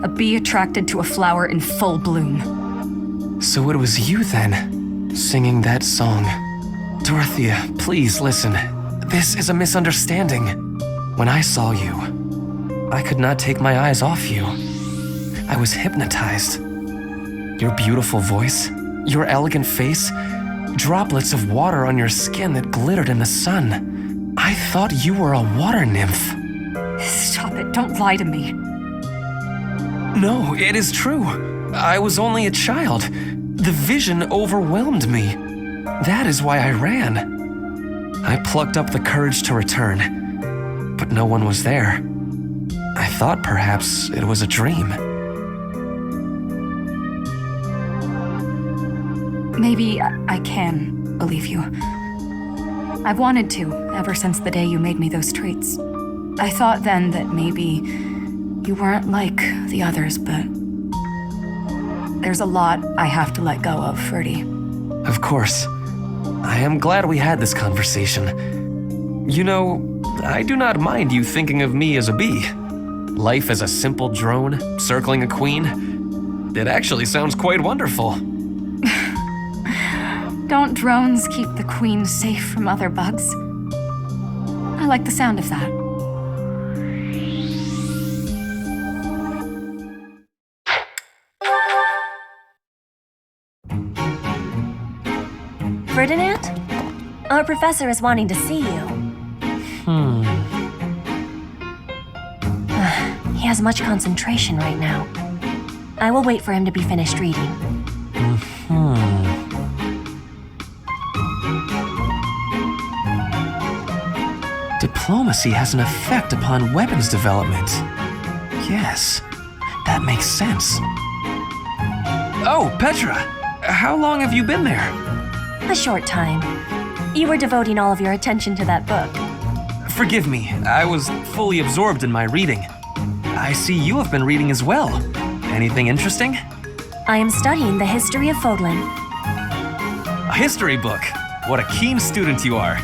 A bee attracted to a flower in full bloom. So it was you then, singing that song. Dorothea, please listen. This is a misunderstanding. When I saw you, I could not take my eyes off you. I was hypnotized. Your beautiful voice, your elegant face, droplets of water on your skin that glittered in the sun. I thought you were a water nymph. Stop it, don't lie to me. No, it is true. I was only a child. The vision overwhelmed me. That is why I ran. I plucked up the courage to return, but no one was there. I thought perhaps it was a dream. Maybe I can believe you. I've wanted to ever since the day you made me those treats. I thought then that maybe you weren't like the others, but there's a lot I have to let go of, Ferdy. Of course. I am glad we had this conversation. You know, I do not mind you thinking of me as a bee. Life as a simple drone, circling a queen. It actually sounds quite wonderful. Don't drones keep the queen safe from other bugs? I like the sound of that. Ferdinand? Our professor is wanting to see you. He has much concentration right now. I will wait for him to be finished reading. Diplomacy has an effect upon weapons development. Yes, that makes sense. Oh, Petra! How long have you been there? A short time. You were devoting all of your attention to that book. Forgive me, I was fully absorbed in my reading. I see you have been reading as well. Anything interesting? I am studying the history of Fodlan. A history book. What a keen student you are.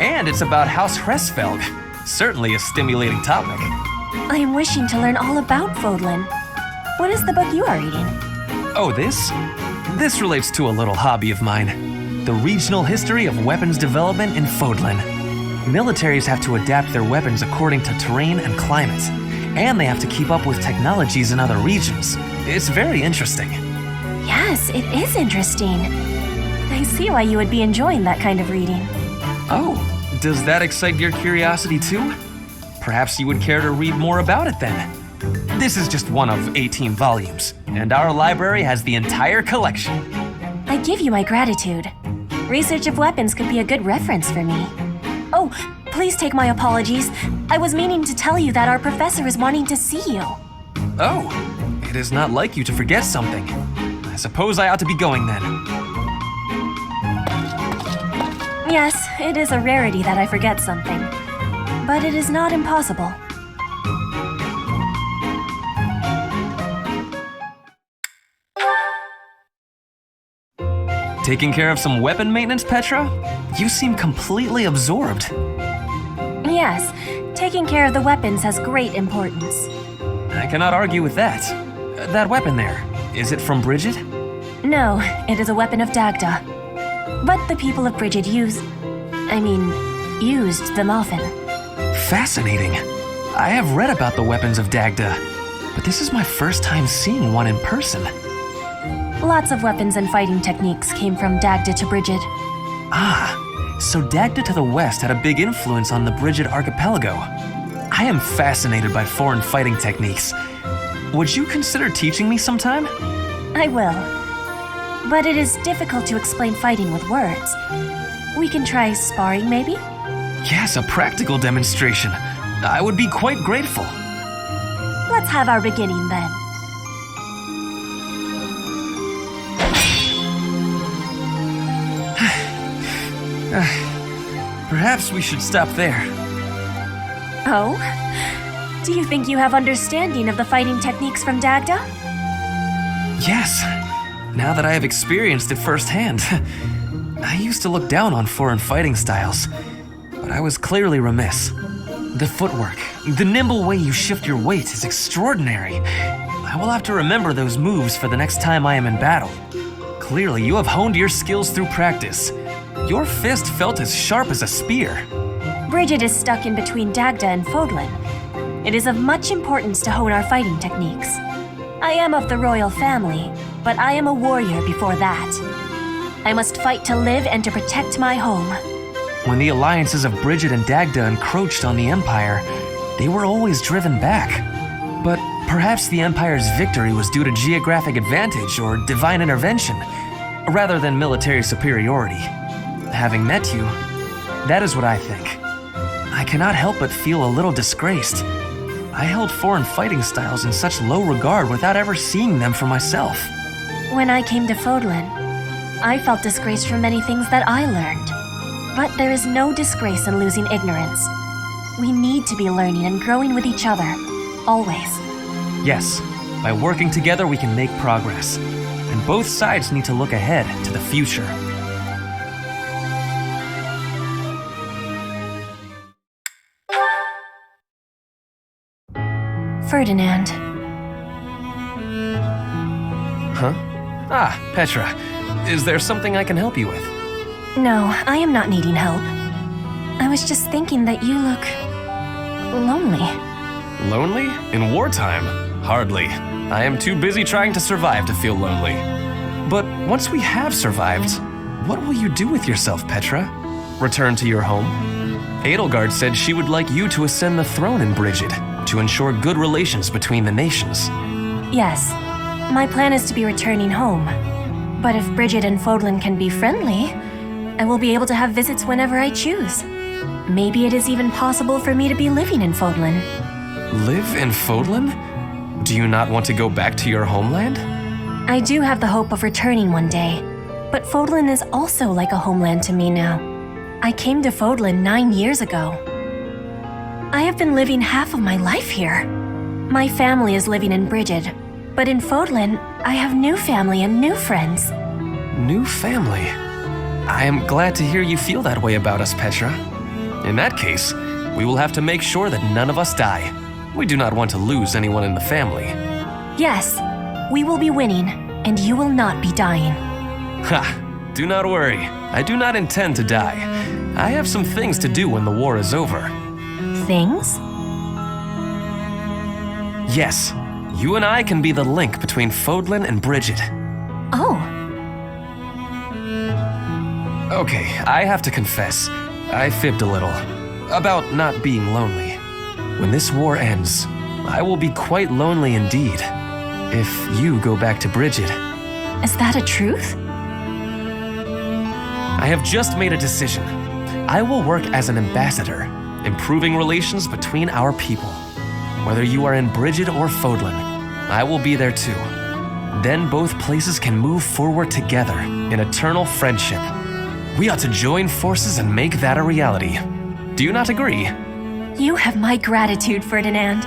And it's about House Hresfelg. Certainly a stimulating topic. I am wishing to learn all about Fodlan. What is the book you are reading? Oh, this? This relates to a little hobby of mine. The regional history of weapons development in Fodlan. Militaries have to adapt their weapons according to terrain and climate. And they have to keep up with technologies in other regions. It's very interesting. Yes, it is interesting. I see why you would be enjoying that kind of reading. Oh, does that excite your curiosity too? Perhaps you would care to read more about it then. This is just one of 18 volumes, and our library has the entire collection. I give you my gratitude. Research of weapons could be a good reference for me. Oh, please take my apologies. I was meaning to tell you that our professor is wanting to see you. Oh, It is not like you to forget something. I suppose I ought to be going then. Yes, it is a rarity that I forget something. But it is not impossible. Taking care of some weapon maintenance, Petra? You seem completely absorbed. Yes, taking care of the weapons has great importance. I cannot argue with that. That weapon there, is it from Bridget? No, it is a weapon of Dagda. But the people of Bridget used them often. Fascinating. I have read about the weapons of Dagda, but this is my first time seeing one in person. Lots of weapons and fighting techniques came from Dagda to Bridget. Ah, so Dagda to the west had a big influence on the Bridget archipelago. I am fascinated by foreign fighting techniques. Would you consider teaching me sometime? I will. But it is difficult to explain fighting with words. We can try sparring, maybe? Yes, a practical demonstration. I would be quite grateful. Let's have our beginning then. Perhaps we should stop there. Oh? Do you think you have understanding of the fighting techniques from Dagda? Yes, now that I have experienced it firsthand. I used to look down on foreign fighting styles, but I was clearly remiss. The footwork, the nimble way you shift your weight is extraordinary. I will have to remember those moves for the next time I am in battle. Clearly, you have honed your skills through practice. Your fist felt as sharp as a spear. Bridget is stuck in between Dagda and Fodlan. It is of much importance to hone our fighting techniques. I am of the royal family, but I am a warrior before that. I must fight to live and to protect my home. When the alliances of Bridget and Dagda encroached on the Empire, they were always driven back. But perhaps the Empire's victory was due to geographic advantage or divine intervention, rather than military superiority. Having met you, that is what I think. I cannot help but feel a little disgraced. I held foreign fighting styles in such low regard without ever seeing them for myself. When I came to Fodlan, I felt disgraced for many things that I learned. But there is no disgrace in losing ignorance. We need to be learning and growing with each other, always. Yes, by working together we can make progress. And both sides need to look ahead to the future. Ferdinand. Huh? Ah, Petra. Is there something I can help you with? No, I am not needing help. I was just thinking that you look lonely. Lonely? In wartime? Hardly. I am too busy trying to survive to feel lonely. But once we have survived, what will you do with yourself, Petra? Return to your home? Edelgard said she would like you to ascend the throne in Bridget, to ensure good relations between the nations. Yes, my plan is to be returning home. But if Bridget and Fodlan can be friendly, I will be able to have visits whenever I choose. Maybe it is even possible for me to be living in Fodlan. Live in Fodlan? Do you not want to go back to your homeland? I do have the hope of returning one day, but Fodlan is also like a homeland to me now. I came to Fodlan 9 years ago. I have been living half of my life here. My family is living in Bridget, but in Fodlan, I have new family and new friends. New family? I am glad to hear you feel that way about us, Petra. In that case, we will have to make sure that none of us die. We do not want to lose anyone in the family. Yes, we will be winning, and you will not be dying. Ha! Do not worry. I do not intend to die. I have some things to do when the war is over. Things? Yes, you and I can be the link between Fodlan and Bridget. Oh. Okay, I have to confess, I fibbed a little about not being lonely. When this war ends, I will be quite lonely indeed if you go back to Bridget. Is that a truth? I have just made a decision. I will work as an ambassador, improving relations between our people. Whether you are in Bridget or Fodlan, I will be there too. Then both places can move forward together in eternal friendship. We ought to join forces and make that a reality. Do you not agree? You have my gratitude, Ferdinand.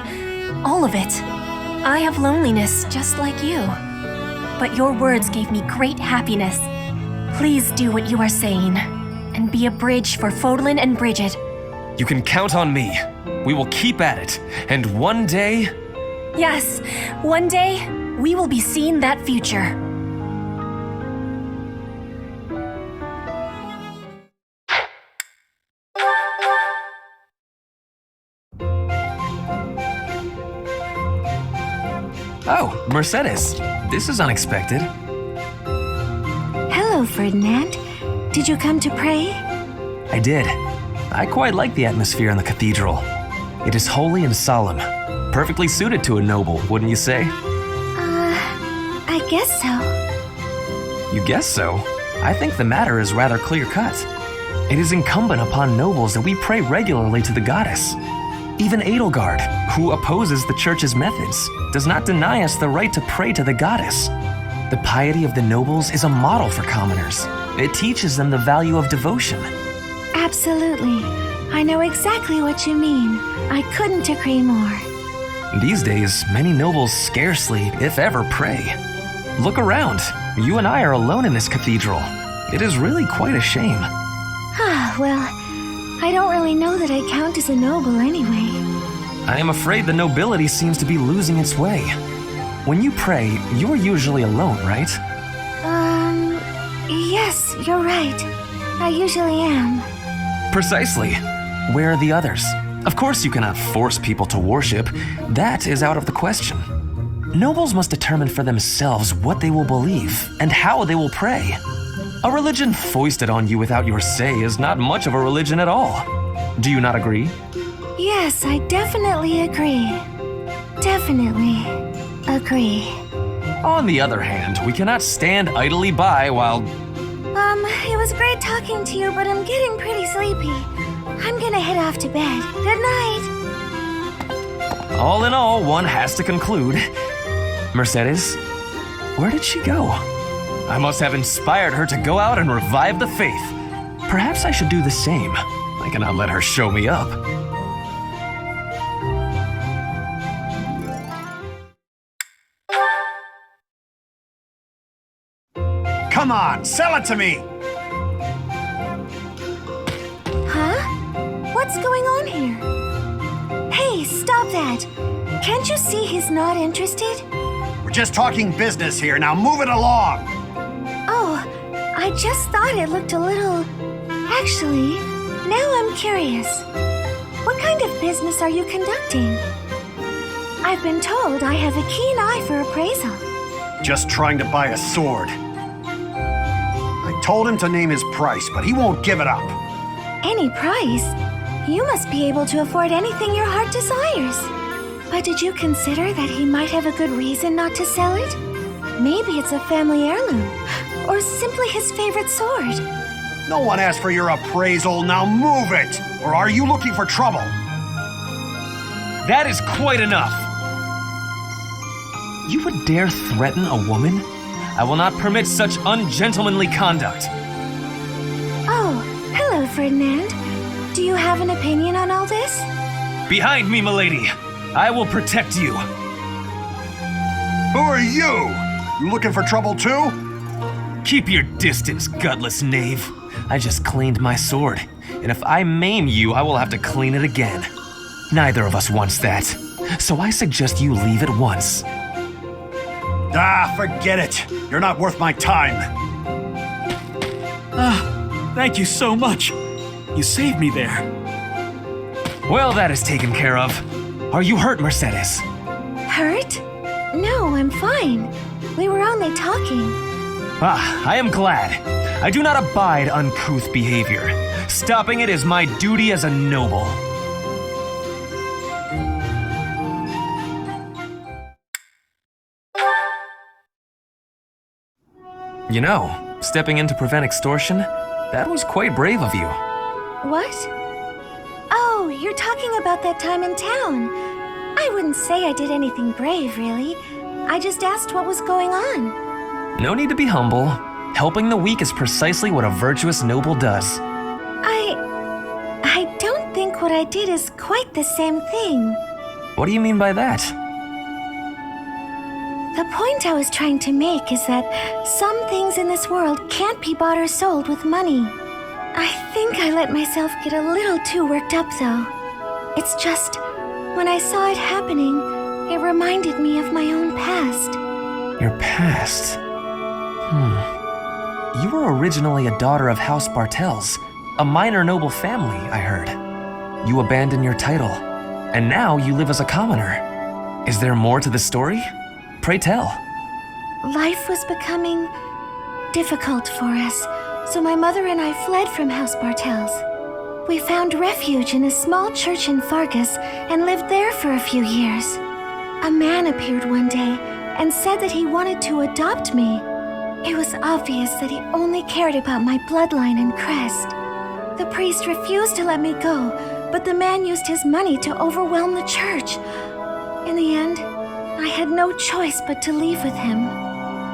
All of it. I have loneliness just like you. But your words gave me great happiness. Please do what you are saying, and be a bridge for Fodlan and Bridget. You can count on me. We will keep at it, and one day... Yes, one day, we will be seeing that future. Oh, Mercedes. This is unexpected. Hello, Ferdinand. Did you come to pray? I did. I quite like the atmosphere in the cathedral. It is holy and solemn. Perfectly suited to a noble, wouldn't you say? I guess so. You guess so? I think the matter is rather clear-cut. It is incumbent upon nobles that we pray regularly to the goddess. Even Edelgard, who opposes the church's methods, does not deny us the right to pray to the goddess. The piety of the nobles is a model for commoners. It teaches them the value of devotion. Absolutely. I know exactly what you mean. I couldn't agree more. These days, many nobles scarcely, if ever, pray. Look around. You and I are alone in this cathedral. It is really quite a shame. Well, I don't really know that I count as a noble anyway. I am afraid the nobility seems to be losing its way. When you pray, you're usually alone, right? Yes, you're right. I usually am. Precisely. Where are the others? Of course you cannot force people to worship. That is out of the question. Nobles must determine for themselves what they will believe and how they will pray. A religion foisted on you without your say is not much of a religion at all. Do you not agree? Yes, I definitely agree. Definitely agree. On the other hand, we cannot stand idly by while... It was great talking to you, but I'm getting pretty sleepy. I'm gonna head off to bed. Good night. All in all, one has to conclude. Mercedes, where did she go? I must have inspired her to go out and revive the faith. Perhaps I should do the same. I cannot let her show me up. Come on, sell it to me! Huh? What's going on here? Hey, stop that! Can't you see he's not interested? We're just talking business here, now move it along! Oh, I just thought it looked a little... Actually, now I'm curious. What kind of business are you conducting? I've been told I have a keen eye for appraisal. Just trying to buy a sword. I told him to name his price, but he won't give it up. Any price? You must be able to afford anything your heart desires. But did you consider that he might have a good reason not to sell it? Maybe it's a family heirloom, or simply his favorite sword. No one asked for your appraisal, now move it! Or are you looking for trouble? That is quite enough! You would dare threaten a woman? I will not permit such ungentlemanly conduct. Oh, hello, Ferdinand. Do you have an opinion on all this? Behind me, milady! I will protect you! Who are you? You looking for trouble too? Keep your distance, gutless knave. I just cleaned my sword, and if I maim you, I will have to clean it again. Neither of us wants that, so I suggest you leave at once. Forget it. You're not worth my time. Thank you so much. You saved me there. Well, that is taken care of. Are you hurt, Mercedes? Hurt? No, I'm fine. We were only talking. I am glad. I do not abide uncouth behavior. Stopping it is my duty as a noble. You know, stepping in to prevent extortion, that was quite brave of you. What? Oh, you're talking about that time in town. I wouldn't say I did anything brave, really. I just asked what was going on. No need to be humble. Helping the weak is precisely what a virtuous noble does. I don't think what I did is quite the same thing. What do you mean by that? The point I was trying to make is that some things in this world can't be bought or sold with money. I think I let myself get a little too worked up, though. It's just, when I saw it happening, it reminded me of my own past. Your past? You were originally a daughter of House Bartels, a minor noble family, I heard. You abandoned your title, and now you live as a commoner. Is there more to the story? Pray tell. Life was becoming difficult for us, so my mother and I fled from House Bartels. We found refuge in a small church in Fargus and lived there for a few years. A man appeared one day and said that he wanted to adopt me. It was obvious that he only cared about my bloodline and crest. The priest refused to let me go, but the man used his money to overwhelm the church. In the end, I had no choice but to leave with him.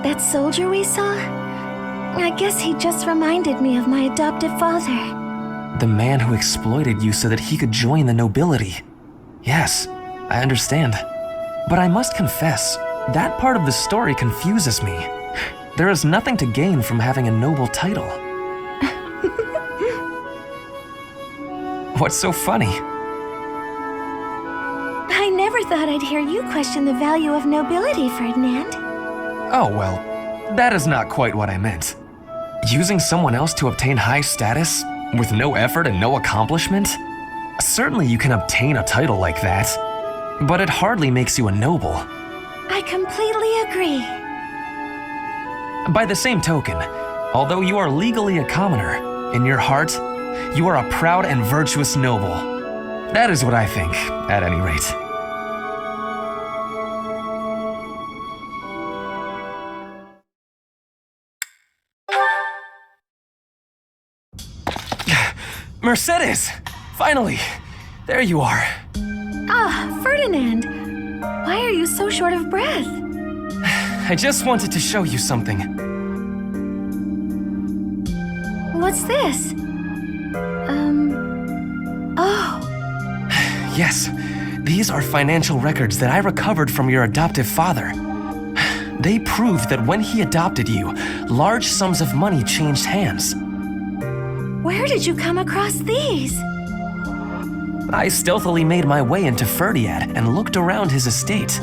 That soldier we saw? I guess he just reminded me of my adoptive father. The man who exploited you so that he could join the nobility. Yes, I understand. But I must confess, that part of the story confuses me. There is nothing to gain from having a noble title. What's so funny? I never thought I'd hear you question the value of nobility, Ferdinand. Oh, well, that is not quite what I meant. Using someone else to obtain high status, with no effort and no accomplishment? Certainly you can obtain a title like that, but it hardly makes you a noble. I completely agree. By the same token, although you are legally a commoner, in your heart, you are a proud and virtuous noble. That is what I think, at any rate. Mercedes! Finally! There you are. Ah, Ferdinand! Why are you so short of breath? I just wanted to show you something. What's this? Oh. Yes, these are financial records that I recovered from your adoptive father. They prove that when he adopted you, large sums of money changed hands. Where did you come across these? I stealthily made my way into Ferdinand and looked around his estate.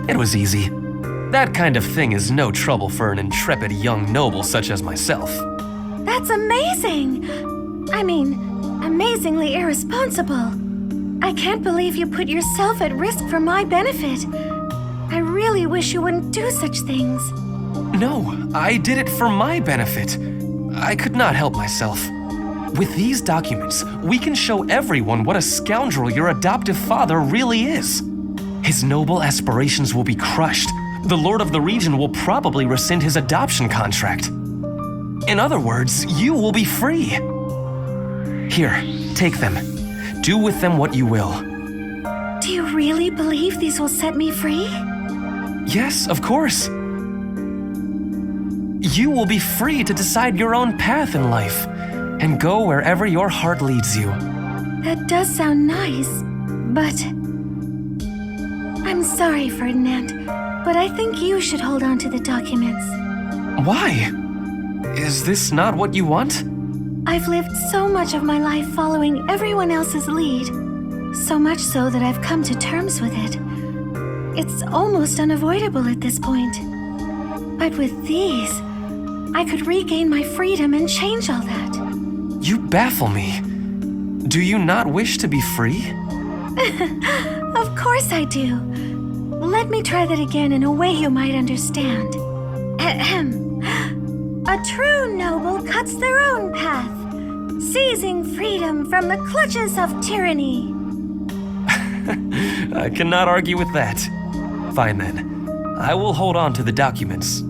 It was easy. That kind of thing is no trouble for an intrepid young noble such as myself. That's amazing! I mean, amazingly irresponsible. I can't believe you put yourself at risk for my benefit. I really wish you wouldn't do such things. No, I did it for my benefit. I could not help myself. With these documents, we can show everyone what a scoundrel your adoptive father really is. His noble aspirations will be crushed. The lord of the region will probably rescind his adoption contract. In other words, you will be free. Here, take them. Do with them what you will. Do you really believe these will set me free? Yes, of course. You will be free to decide your own path in life and go wherever your heart leads you. That does sound nice, but... I'm sorry, Ferdinand, but I think you should hold on to the documents. Why? Is this not what you want? I've lived so much of my life following everyone else's lead, so much so that I've come to terms with it. It's almost unavoidable at this point. But with these, I could regain my freedom and change all that. You baffle me. Do you not wish to be free? Of course I do. Let me try that again in a way you might understand. Ahem. A true noble cuts their own path, seizing freedom from the clutches of tyranny. I cannot argue with that. Fine then. I will hold on to the documents.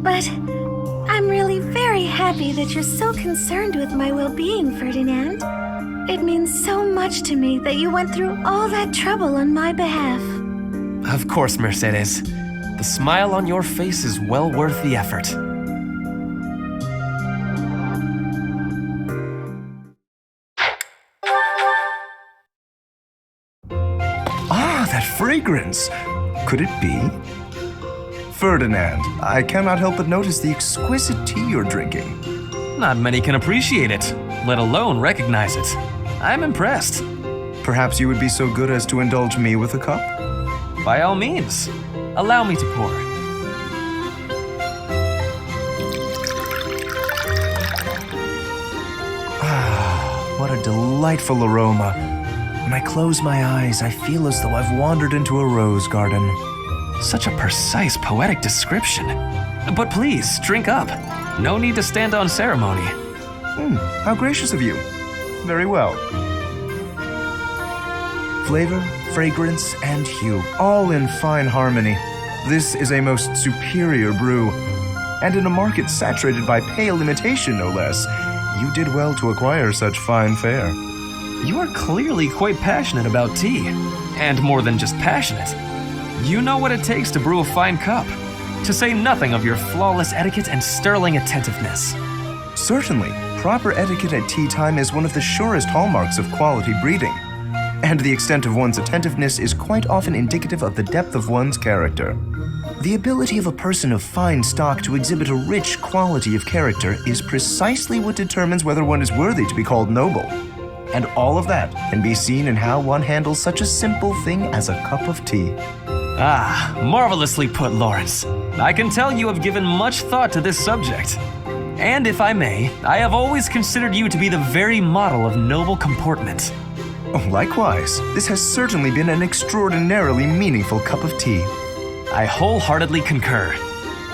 But I'm really very happy that you're so concerned with my well-being, Ferdinand. It means so much to me that you went through all that trouble on my behalf. Of course, Mercedes. The smile on your face is well worth the effort. Ah, that fragrance! Could it be? Ferdinand, I cannot help but notice the exquisite tea you're drinking. Not many can appreciate it, let alone recognize it. I'm impressed. Perhaps you would be so good as to indulge me with a cup? By all means, allow me to pour. Ah, what a delightful aroma. When I close my eyes, I feel as though I've wandered into a rose garden. Such a precise, poetic description. But please, drink up. No need to stand on ceremony. How gracious of you. Very well. Flavor, fragrance, and hue, all in fine harmony. This is a most superior brew. And in a market saturated by pale imitation, no less, you did well to acquire such fine fare. You are clearly quite passionate about tea. And more than just passionate. You know what it takes to brew a fine cup. To say nothing of your flawless etiquette and sterling attentiveness. Certainly, proper etiquette at tea time is one of the surest hallmarks of quality breeding. And the extent of one's attentiveness is quite often indicative of the depth of one's character. The ability of a person of fine stock to exhibit a rich quality of character is precisely what determines whether one is worthy to be called noble. And all of that can be seen in how one handles such a simple thing as a cup of tea. Ah, marvelously put, Lorenz. I can tell you have given much thought to this subject. And if I may, I have always considered you to be the very model of noble comportment. Oh, likewise, this has certainly been an extraordinarily meaningful cup of tea. I wholeheartedly concur.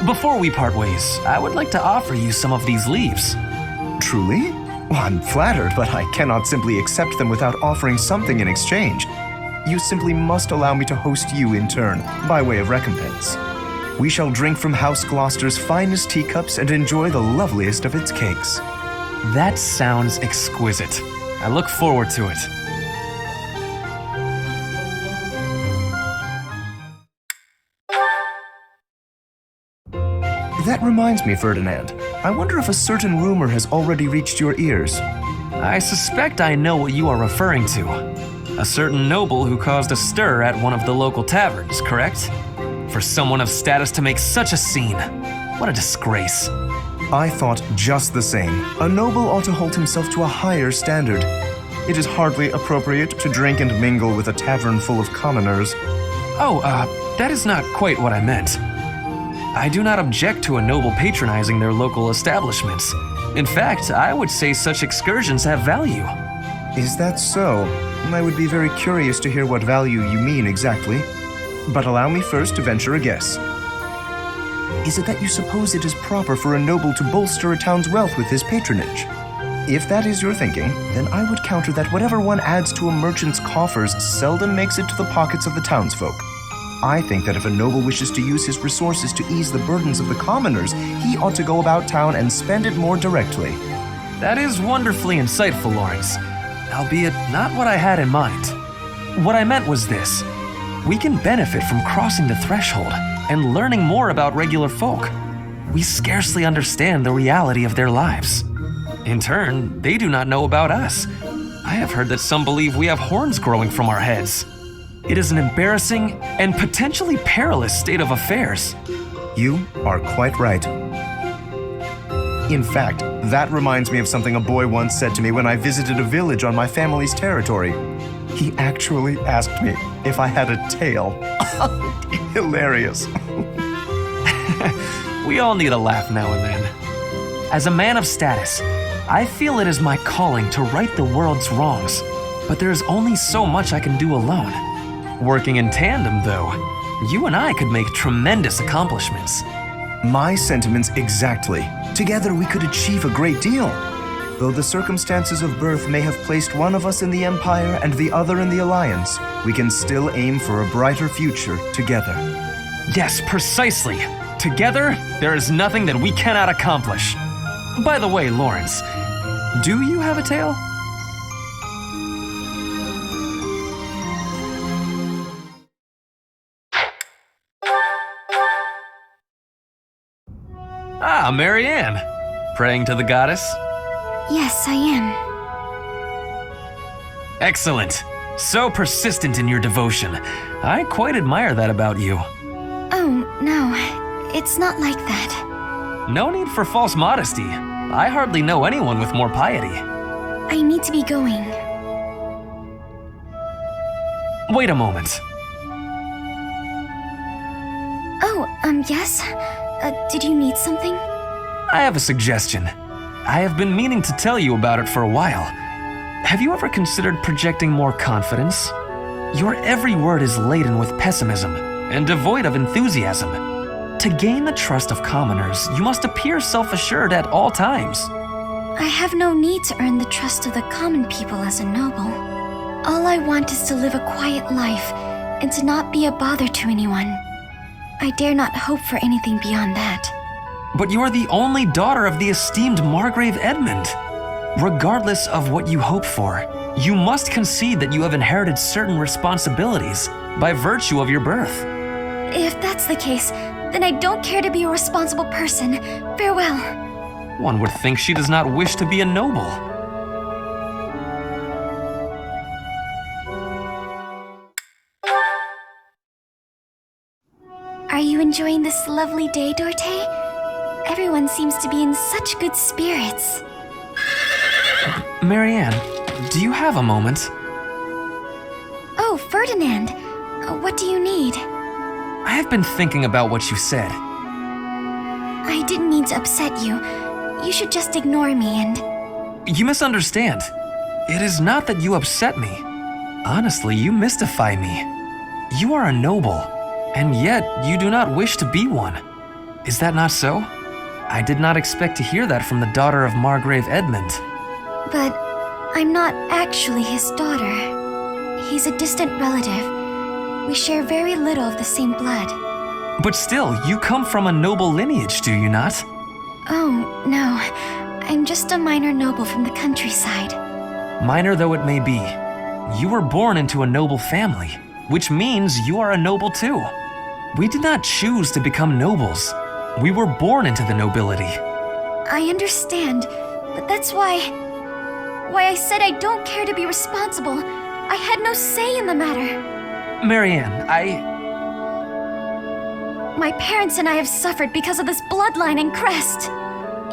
Before we part ways, I would like to offer you some of these leaves. Truly? Well, I'm flattered, but I cannot simply accept them without offering something in exchange. You simply must allow me to host you in turn, by way of recompense. We shall drink from House Gloucester's finest teacups and enjoy the loveliest of its cakes. That sounds exquisite. I look forward to it. That reminds me, Ferdinand. I wonder if a certain rumor has already reached your ears. I suspect I know what you are referring to. A certain noble who caused a stir at one of the local taverns, correct? For someone of status to make such a scene. What a disgrace. I thought just the same. A noble ought to hold himself to a higher standard. It is hardly appropriate to drink and mingle with a tavern full of commoners. Oh, that is not quite what I meant. I do not object to a noble patronizing their local establishments. In fact, I would say such excursions have value. Is that so? I would be very curious to hear what value you mean exactly. But allow me first to venture a guess. Is it that you suppose it is proper for a noble to bolster a town's wealth with his patronage? If that is your thinking, then I would counter that whatever one adds to a merchant's coffers seldom makes it to the pockets of the townsfolk. I think that if a noble wishes to use his resources to ease the burdens of the commoners, he ought to go about town and spend it more directly. That is wonderfully insightful, Lorenz, albeit not what I had in mind. What I meant was this. We can benefit from crossing the threshold and learning more about regular folk. We scarcely understand the reality of their lives. In turn, they do not know about us. I have heard that some believe we have horns growing from our heads. It is an embarrassing and potentially perilous state of affairs. You are quite right. In fact, that reminds me of something a boy once said to me when I visited a village on my family's territory. He actually asked me if I had a tail. Hilarious. We all need a laugh now and then. As a man of status, I feel it is my calling to right the world's wrongs, but there is only so much I can do alone. Working in tandem, though, you and I could make tremendous accomplishments. My sentiments exactly. Together we could achieve a great deal. Though the circumstances of birth may have placed one of us in the Empire and the other in the Alliance, we can still aim for a brighter future together. Yes, precisely. Together, there is nothing that we cannot accomplish. By the way, Lorenz, do you have a tail? Ah, Marianne. Praying to the goddess? Yes, I am. Excellent. So persistent in your devotion. I quite admire that about you. Oh, no. It's not like that. No need for false modesty. I hardly know anyone with more piety. I need to be going. Wait a moment. Oh, yes? Did you need something? I have a suggestion. I have been meaning to tell you about it for a while. Have you ever considered projecting more confidence? Your every word is laden with pessimism and devoid of enthusiasm. To gain the trust of commoners, you must appear self-assured at all times. I have no need to earn the trust of the common people as a noble. All I want is to live a quiet life and to not be a bother to anyone. I dare not hope for anything beyond that. But you are the only daughter of the esteemed Margrave Edmund. Regardless of what you hope for, you must concede that you have inherited certain responsibilities by virtue of your birth. If that's the case, then I don't care to be a responsible person. Farewell. One would think she does not wish to be a noble. Are you enjoying this lovely day, Dorte? Everyone seems to be in such good spirits. Marianne, do you have a moment? Oh, Ferdinand. What do you need? I have been thinking about what you said. I didn't mean to upset you. You should just ignore me and... You misunderstand. It is not that you upset me. Honestly, you mystify me. You are a noble, and yet you do not wish to be one. Is that not so? I did not expect to hear that from the daughter of Margrave Edmund. But I'm not actually his daughter. He's a distant relative. We share very little of the same blood. But still, you come from a noble lineage, do you not? Oh, no. I'm just a minor noble from the countryside. Minor though it may be, you were born into a noble family, which means you are a noble too. We did not choose to become nobles. We were born into the nobility. I understand, but that's why I said I don't care to be responsible. I had no say in the matter. Marianne, My parents and I have suffered because of this bloodline and crest.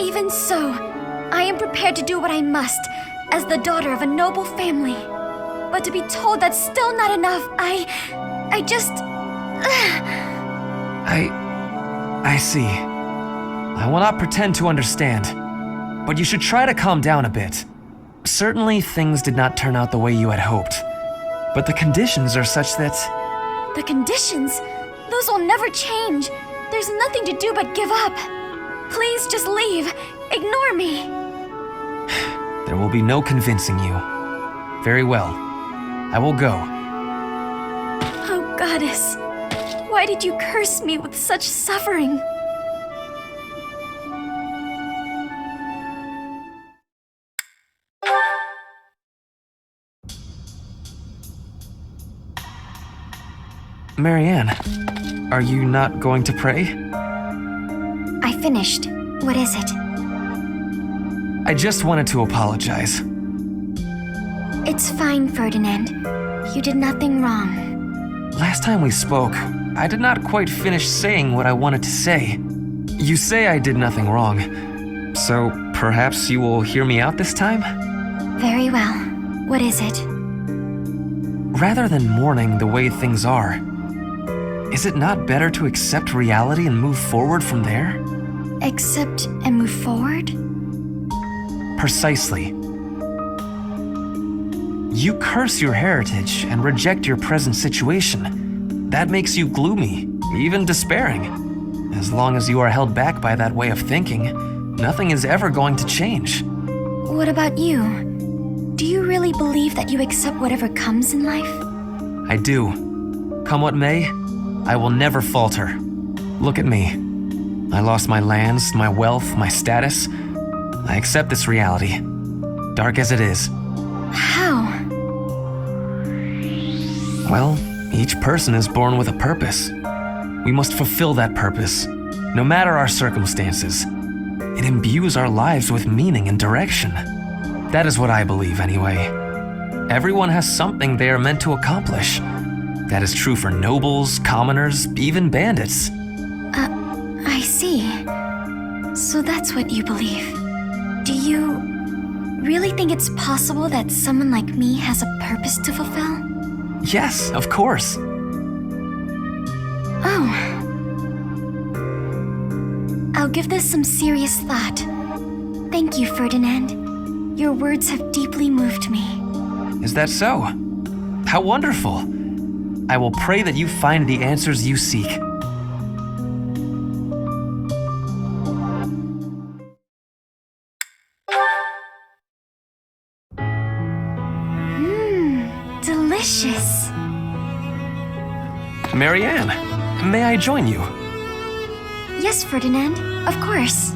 Even so, I am prepared to do what I must as the daughter of a noble family. But to be told that's still not enough, I just... I see. I will not pretend to understand, but you should try to calm down a bit. Certainly, things did not turn out the way you had hoped, but the conditions are such that... The conditions? Those will never change. There's nothing to do but give up. Please just leave. Ignore me. There will be no convincing you. Very well. I will go. Oh, goddess. Why did you curse me with such suffering? Marianne, are you not going to pray? I finished. What is it? I just wanted to apologize. It's fine, Ferdinand. You did nothing wrong. Last time we spoke, I did not quite finish saying what I wanted to say. You say I did nothing wrong, so perhaps you will hear me out this time? Very well. What is it? Rather than mourning the way things are, is it not better to accept reality and move forward from there? Accept and move forward? Precisely. You curse your heritage and reject your present situation. That makes you gloomy, even despairing. As long as you are held back by that way of thinking, nothing is ever going to change. What about you? Do you really believe that you accept whatever comes in life? I do. Come what may, I will never falter. Look at me. I lost my lands, my wealth, my status. I accept this reality, dark as it is. How? Well, each person is born with a purpose. We must fulfill that purpose. No matter our circumstances, it imbues our lives with meaning and direction. That is what I believe, anyway. Everyone has something they are meant to accomplish. That is true for nobles, commoners, even bandits. I see. So that's what you believe. Do you really think it's possible that someone like me has a purpose to fulfill? Yes, of course. Oh. I'll give this some serious thought. Thank you, Ferdinand. Your words have deeply moved me. Is that so? How wonderful. I will pray that you find the answers you seek. Delicious. Marianne, may I join you? Yes, Ferdinand, of course.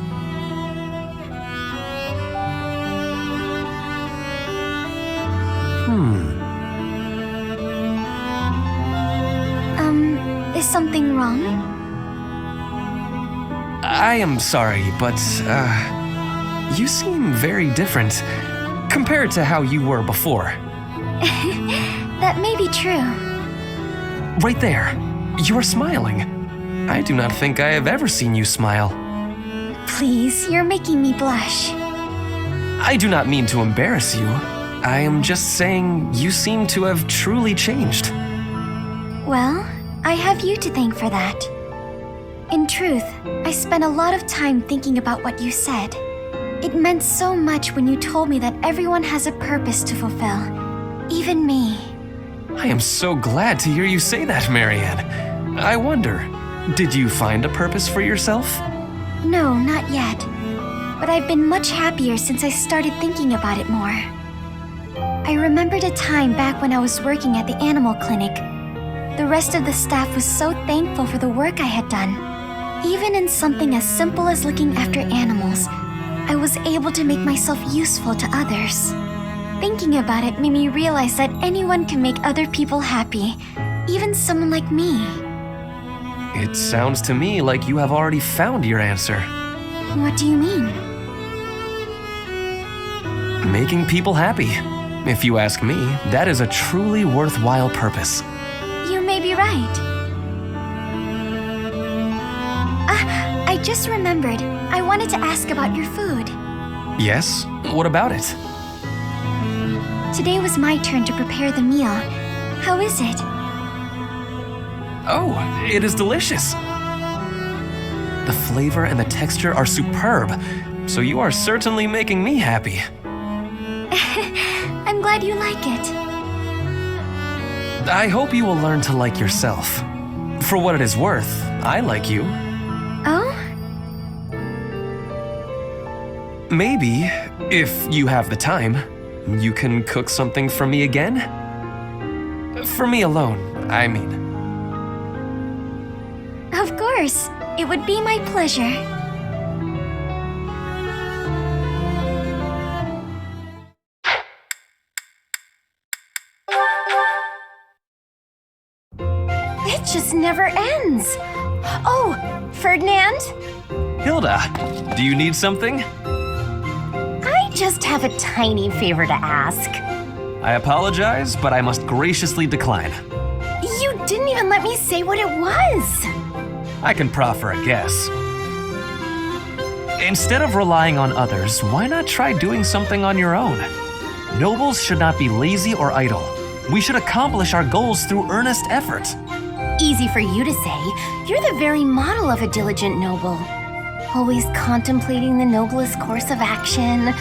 Is something wrong? I am sorry, but, you seem very different compared to how you were before. That may be true. Right there, you are smiling. I do not think I have ever seen you smile. Please, you're making me blush. I do not mean to embarrass you. I am just saying you seem to have truly changed. Well, I have you to thank for that. In truth, I spent a lot of time thinking about what you said. It meant so much when you told me that everyone has a purpose to fulfill, even me. I am so glad to hear you say that, Marianne. I wonder, did you find a purpose for yourself? No, not yet. But I've been much happier since I started thinking about it more. I remembered a time back when I was working at the animal clinic. The rest of the staff was so thankful for the work I had done. Even in something as simple as looking after animals, I was able to make myself useful to others. Thinking about it made me realize that anyone can make other people happy, even someone like me. It sounds to me like you have already found your answer. What do you mean? Making people happy. If you ask me, that is a truly worthwhile purpose. You may be right. I just remembered. I wanted to ask about your food. Yes? What about it? Today was my turn to prepare the meal. How is it? Oh, it is delicious. The flavor and the texture are superb, so you are certainly making me happy. I'm glad you like it. I hope you will learn to like yourself. For what it is worth, I like you. Oh? Maybe, if you have the time, you can cook something for me again? For me alone, I mean. Of course. It would be my pleasure. It just never ends. Oh, Ferdinand? Hilda, do you need something? I just have a tiny favor to ask. I apologize, but I must graciously decline. You didn't even let me say what it was. I can proffer a guess. Instead of relying on others, why not try doing something on your own? Nobles should not be lazy or idle. We should accomplish our goals through earnest effort. Easy for you to say. You're the very model of a diligent noble. Always contemplating the noblest course of action,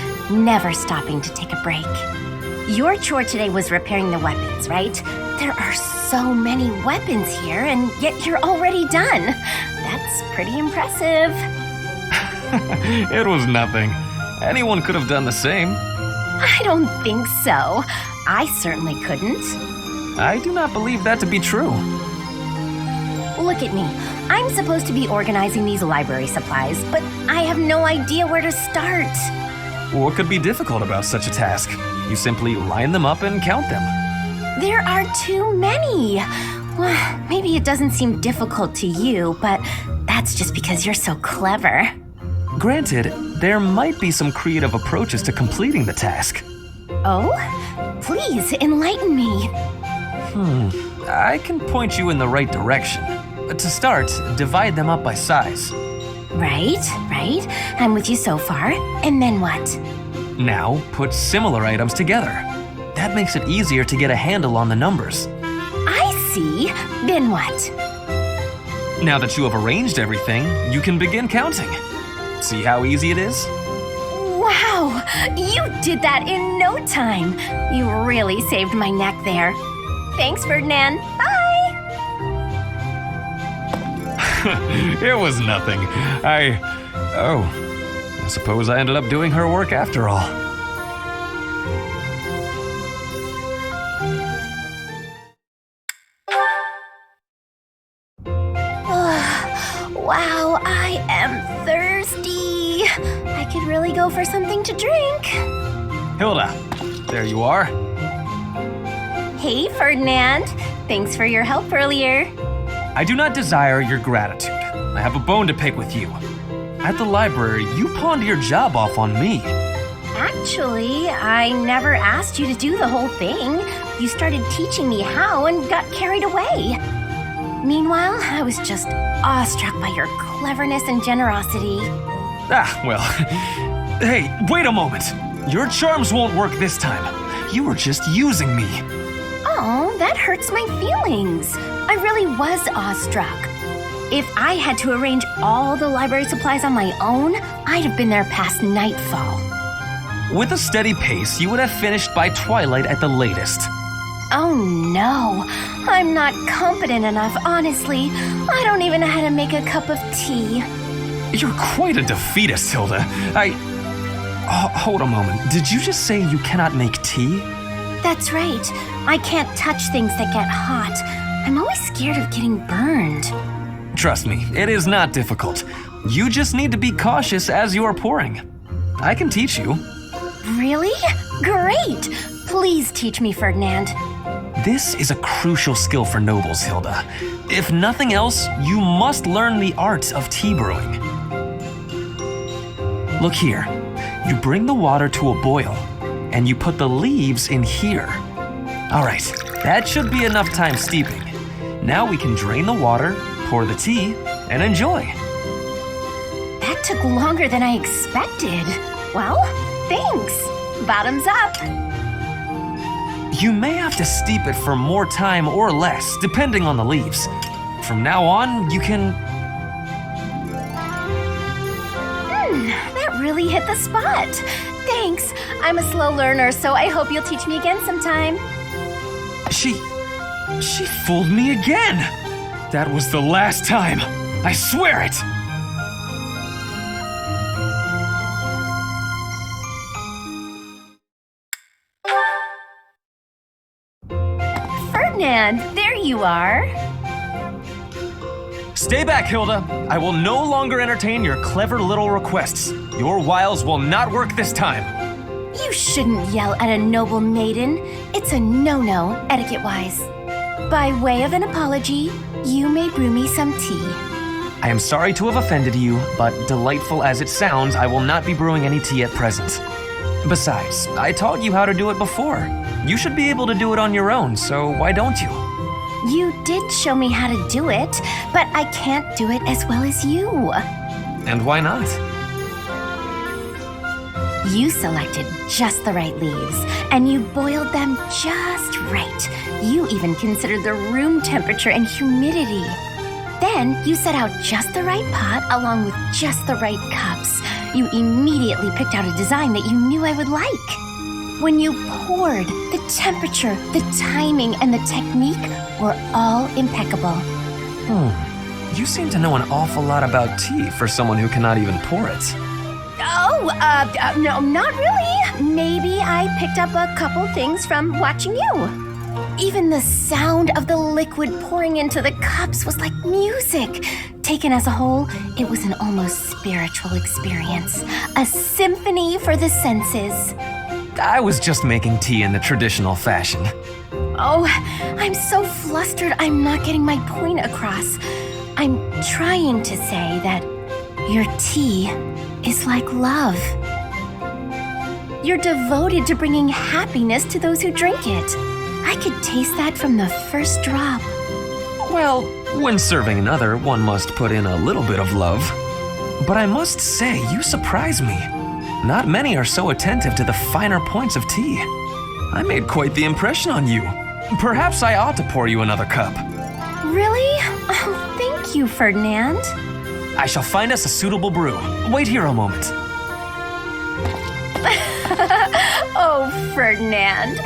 never stopping to take a break. Your chore today was repairing the weapons, right? There are so many weapons here, and yet you're already done. That's pretty impressive. It was nothing. Anyone could have done the same. I don't think so. I certainly couldn't. I do not believe that to be true. Look at me. I'm supposed to be organizing these library supplies, but I have no idea where to start. What could be difficult about such a task? You simply line them up and count them. There are too many. Well, maybe it doesn't seem difficult to you, but that's just because you're so clever. Granted, there might be some creative approaches to completing the task. Oh? Please, enlighten me. I can point you in the right direction. To start, divide them up by size. Right. I'm with you so far. And then what? Now, put similar items together. That makes it easier to get a handle on the numbers. I see. Then what? Now that you have arranged everything, you can begin counting. See how easy it is? Wow! You did that in no time. You really saved my neck there. Thanks, Ferdinand. Bye! It was nothing. I suppose I ended up doing her work after all. Wow, I am thirsty. I could really go for something to drink. Hilda, there you are. Hey, Ferdinand. Thanks for your help earlier. I do not desire your gratitude. I have a bone to pick with you. At the library, you pawned your job off on me. Actually, I never asked you to do the whole thing. You started teaching me how and got carried away. Meanwhile, I was just awestruck by your cleverness and generosity. Well. Hey, wait a moment. Your charms won't work this time. You were just using me. Oh, that hurts my feelings. I really was awestruck. If I had to arrange all the library supplies on my own, I'd have been there past nightfall. With a steady pace, you would have finished by twilight at the latest. Oh no, I'm not competent enough, honestly. I don't even know how to make a cup of tea. You're quite a defeatist, Hilda. Hold a moment. Did you just say you cannot make tea? That's right. I can't touch things that get hot. I'm always scared of getting burned. Trust me, it is not difficult. You just need to be cautious as you are pouring. I can teach you. Really? Great! Please teach me, Ferdinand. This is a crucial skill for nobles, Hilda. If nothing else, you must learn the art of tea brewing. Look here. You bring the water to a boil, and you put the leaves in here. All right, that should be enough time steeping. Now we can drain the water, pour the tea, and enjoy. That took longer than I expected. Well, thanks. Bottoms up. You may have to steep it for more time or less, depending on the leaves. From now on, you can... That really hit the spot. Thanks. I'm a slow learner, so I hope you'll teach me again sometime. She fooled me again. That was the last time. I swear it. Ferdinand, there you are. Stay back, Hilda. I will no longer entertain your clever little requests. Your wiles will not work this time. You shouldn't yell at a noble maiden. It's a no-no, etiquette-wise. By way of an apology, you may brew me some tea. I am sorry to have offended you, but delightful as it sounds, I will not be brewing any tea at present. Besides, I taught you how to do it before. You should be able to do it on your own, so why don't you? You did show me how to do it, but I can't do it as well as you. And why not? You selected just the right leaves, and you boiled them just right. You even considered the room temperature and humidity. Then you set out just the right pot along with just the right cups. You immediately picked out a design that you knew I would like. When you poured, the temperature, the timing, and the technique were all impeccable. You seem to know an awful lot about tea for someone who cannot even pour it. No, not really. Maybe I picked up a couple things from watching you. Even the sound of the liquid pouring into the cups was like music. Taken as a whole, it was an almost spiritual experience. A symphony for the senses. I was just making tea in the traditional fashion. Oh, I'm so flustered I'm not getting my point across. I'm trying to say that your tea is like love. You're devoted to bringing happiness to those who drink it. I could taste that from the first drop. Well, when serving another, one must put in a little bit of love. But I must say, you surprise me. Not many are so attentive to the finer points of tea. I made quite the impression on you. Perhaps I ought to pour you another cup. Really? Oh, thank you, Ferdinand. I shall find us a suitable brew. Wait here a moment. Oh, Ferdinand.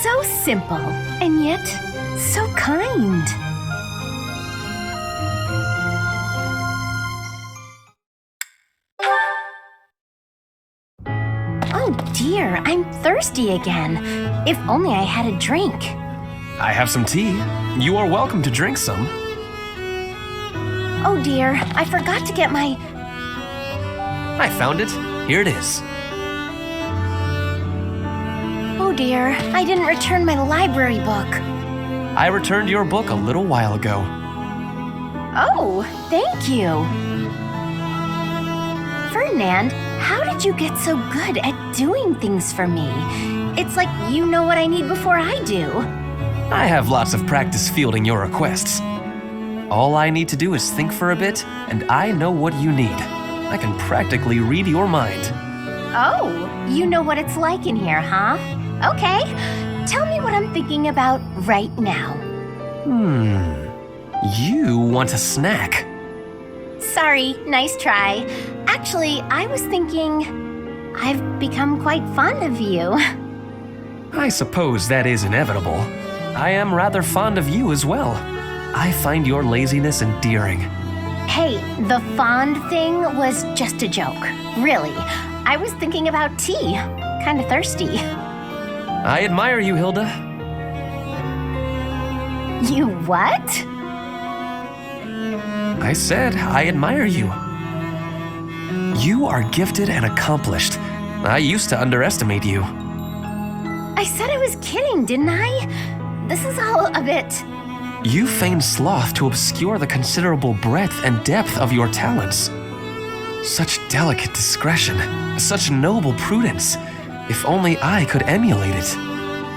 So simple, and yet so kind. Oh dear, I'm thirsty again. If only I had a drink. I have some tea. You are welcome to drink some. Oh dear, I forgot to get my... I found it. Here it is. Oh dear, I didn't return my library book. I returned your book a little while ago. Oh, thank you. Ferdinand, how did you get so good at doing things for me? It's like you know what I need before I do. I have lots of practice fielding your requests. All I need to do is think for a bit, and I know what you need. I can practically read your mind. Oh, you know what it's like in here, huh? Okay, tell me what I'm thinking about right now. You want a snack. Sorry, nice try. Actually, I was thinking I've become quite fond of you. I suppose that is inevitable. I am rather fond of you as well. I find your laziness endearing. Hey, the fond thing was just a joke. Really, I was thinking about tea. Kinda thirsty. I admire you, Hilda. You what? I said I admire you. You are gifted and accomplished. I used to underestimate you. I said I was kidding, didn't I? This is all a bit... You feigned sloth to obscure the considerable breadth and depth of your talents. Such delicate discretion, such noble prudence. If only I could emulate it.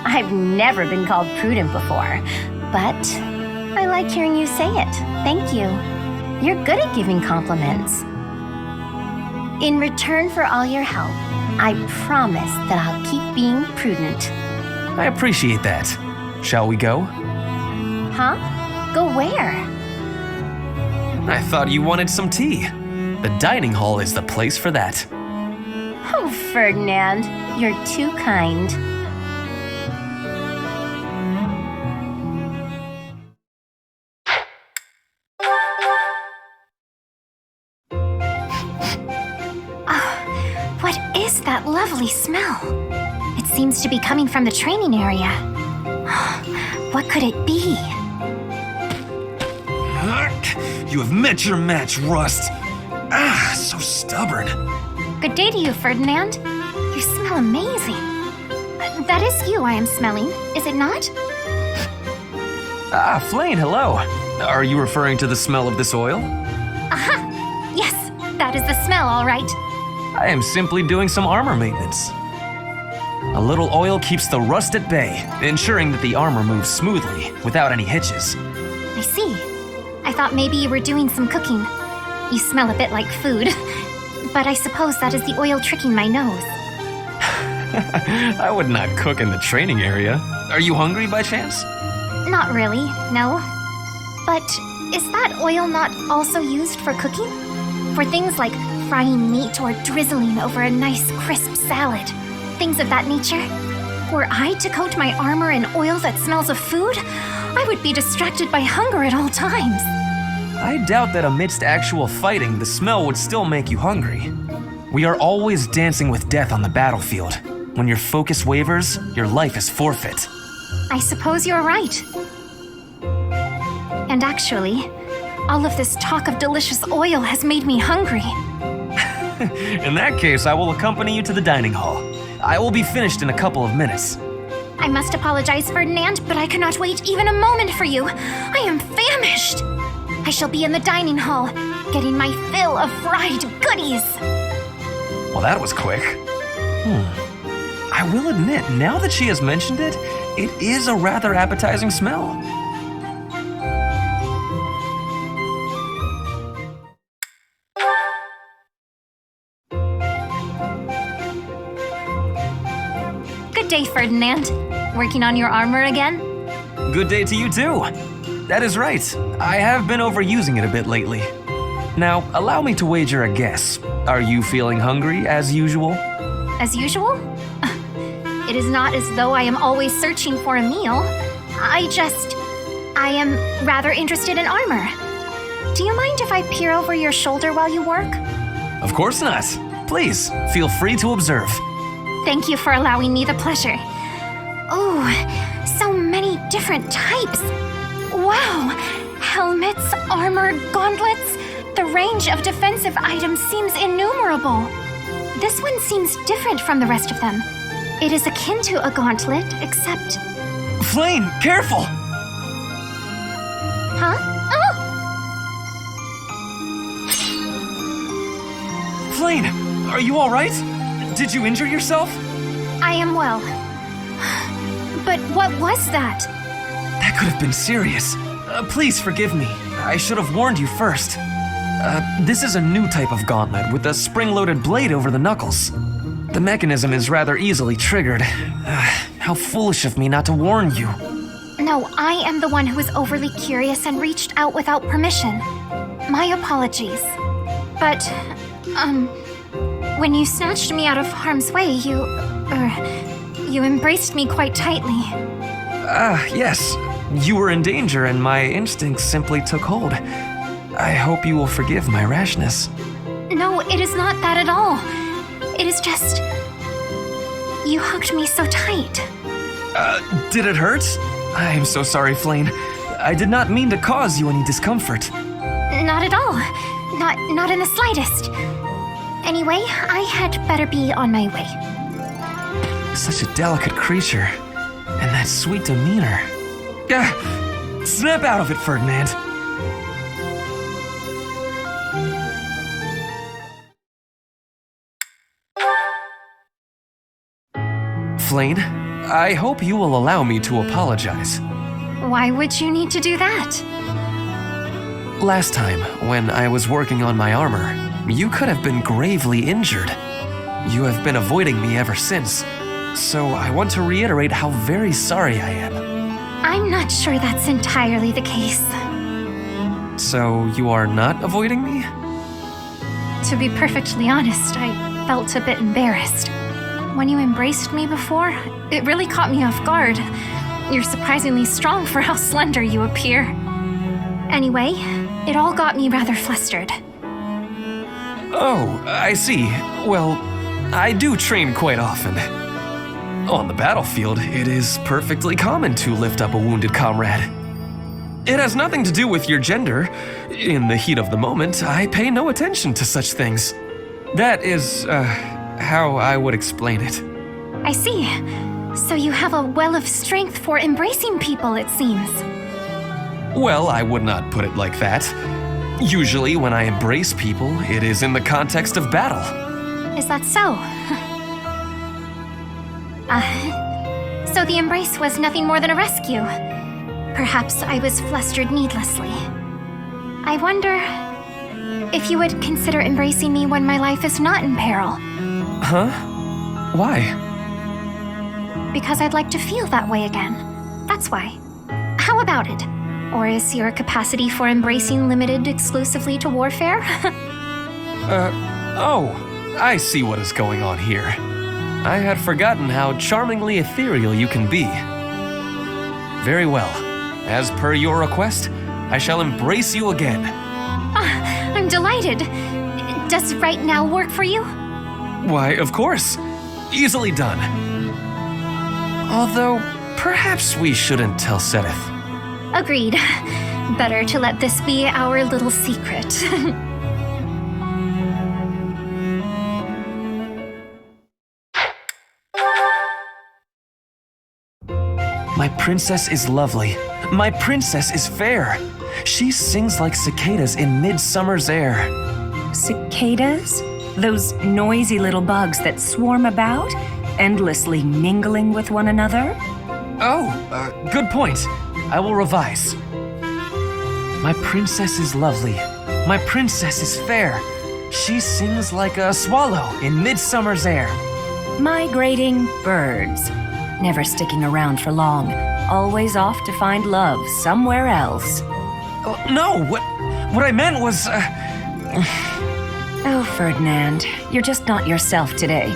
I've never been called prudent before, but I like hearing you say it. Thank you. You're good at giving compliments. In return for all your help, I promise that I'll keep being prudent. I appreciate that. Shall we go? Huh? Go where? I thought you wanted some tea. The dining hall is the place for that. Oh, Ferdinand, you're too kind. What is that lovely smell? It seems to be coming from the training area. What could it be? You have met your match, Rust. So stubborn. Good day to you, Ferdinand. You smell amazing. That is you I am smelling, is it not? Flane, hello. Are you referring to the smell of this oil? Aha! Yes, that is the smell, all right. I am simply doing some armor maintenance. A little oil keeps the rust at bay, ensuring that the armor moves smoothly, without any hitches. I see. I thought maybe you were doing some cooking. You smell a bit like food, but I suppose that is the oil tricking my nose. I would not cook in the training area. Are you hungry by chance? Not really, no. But is that oil not also used for cooking? For things like frying meat or drizzling over a nice crisp salad? Things of that nature? Were I to coat my armor in oil that smells of food, I would be distracted by hunger at all times. I doubt that amidst actual fighting, the smell would still make you hungry. We are always dancing with death on the battlefield. When your focus wavers, your life is forfeit. I suppose you're right. And actually, all of this talk of delicious oil has made me hungry. In that case, I will accompany you to the dining hall. I will be finished in a couple of minutes. I must apologize, Ferdinand, but I cannot wait even a moment for you. I am famished. I shall be in the dining hall, getting my fill of fried goodies. Well, that was quick. I will admit, now that she has mentioned it, it is a rather appetizing smell. Good day, Ferdinand. Working on your armor again? Good day to you too. That is right. I have been overusing it a bit lately. Now, allow me to wager a guess. Are you feeling hungry as usual? As usual? It is not as though I am always searching for a meal. I am rather interested in armor. Do you mind if I peer over your shoulder while you work? Of course not. Please, feel free to observe. Thank you for allowing me the pleasure. Oh, so many different types. Wow! Helmets, armor, gauntlets. The range of defensive items seems innumerable. This one seems different from the rest of them. It is akin to a gauntlet, except... Flame, careful! Huh? Oh! Flame, are you all right? Did you injure yourself? I am well. But what was that? That could have been serious. Please forgive me. I should have warned you first. This is a new type of gauntlet with a spring-loaded blade over the knuckles. The mechanism is rather easily triggered. How foolish of me not to warn you. No, I am the one who was overly curious and reached out without permission. My apologies. But, when you snatched me out of harm's way, you embraced me quite tightly. Yes. You were in danger and my instincts simply took hold. I hope you will forgive my rashness. No, it is not that at all. It is just... you hugged me so tight. Did it hurt? I am so sorry, Flame. I did not mean to cause you any discomfort. Not at all. Not in the slightest. Anyway, I had better be on my way. Such a delicate creature. And that sweet demeanor. Snap out of it, Ferdinand. Flame, I hope you will allow me to apologize. Why would you need to do that? Last time, when I was working on my armor, you could have been gravely injured. You have been avoiding me ever since, so I want to reiterate how very sorry I am. I'm not sure that's entirely the case. So you are not avoiding me? To be perfectly honest, I felt a bit embarrassed. When you embraced me before, it really caught me off guard. You're surprisingly strong for how slender you appear. Anyway, it all got me rather flustered. Oh, I see. Well, I do train quite often. On the battlefield, it is perfectly common to lift up a wounded comrade. It has nothing to do with your gender. In the heat of the moment, I pay no attention to such things. That is, how I would explain it. I see. So you have a well of strength for embracing people, it seems. Well, I would not put it like that. Usually, when I embrace people, it is in the context of battle. Is that so? So the embrace was nothing more than a rescue. Perhaps I was flustered needlessly. I wonder if you would consider embracing me when my life is not in peril. Huh? Why? Because I'd like to feel that way again. That's why. How about it? Or is your capacity for embracing limited exclusively to warfare? Oh, I see what is going on here. I had forgotten how charmingly ethereal you can be. Very well. As per your request, I shall embrace you again. I'm delighted. Does right now work for you? Why, of course. Easily done. Although, perhaps we shouldn't tell Sedith. Agreed. Better to let this be our little secret. My princess is lovely. My princess is fair. She sings like cicadas in midsummer's air. Cicadas? Those noisy little bugs that swarm about, endlessly mingling with one another? Oh, good point. I will revise. My princess is lovely. My princess is fair. She sings like a swallow in midsummer's air. Migrating birds. Never sticking around for long. Always off to find love somewhere else. No, what I meant was... Oh, Ferdinand, you're just not yourself today.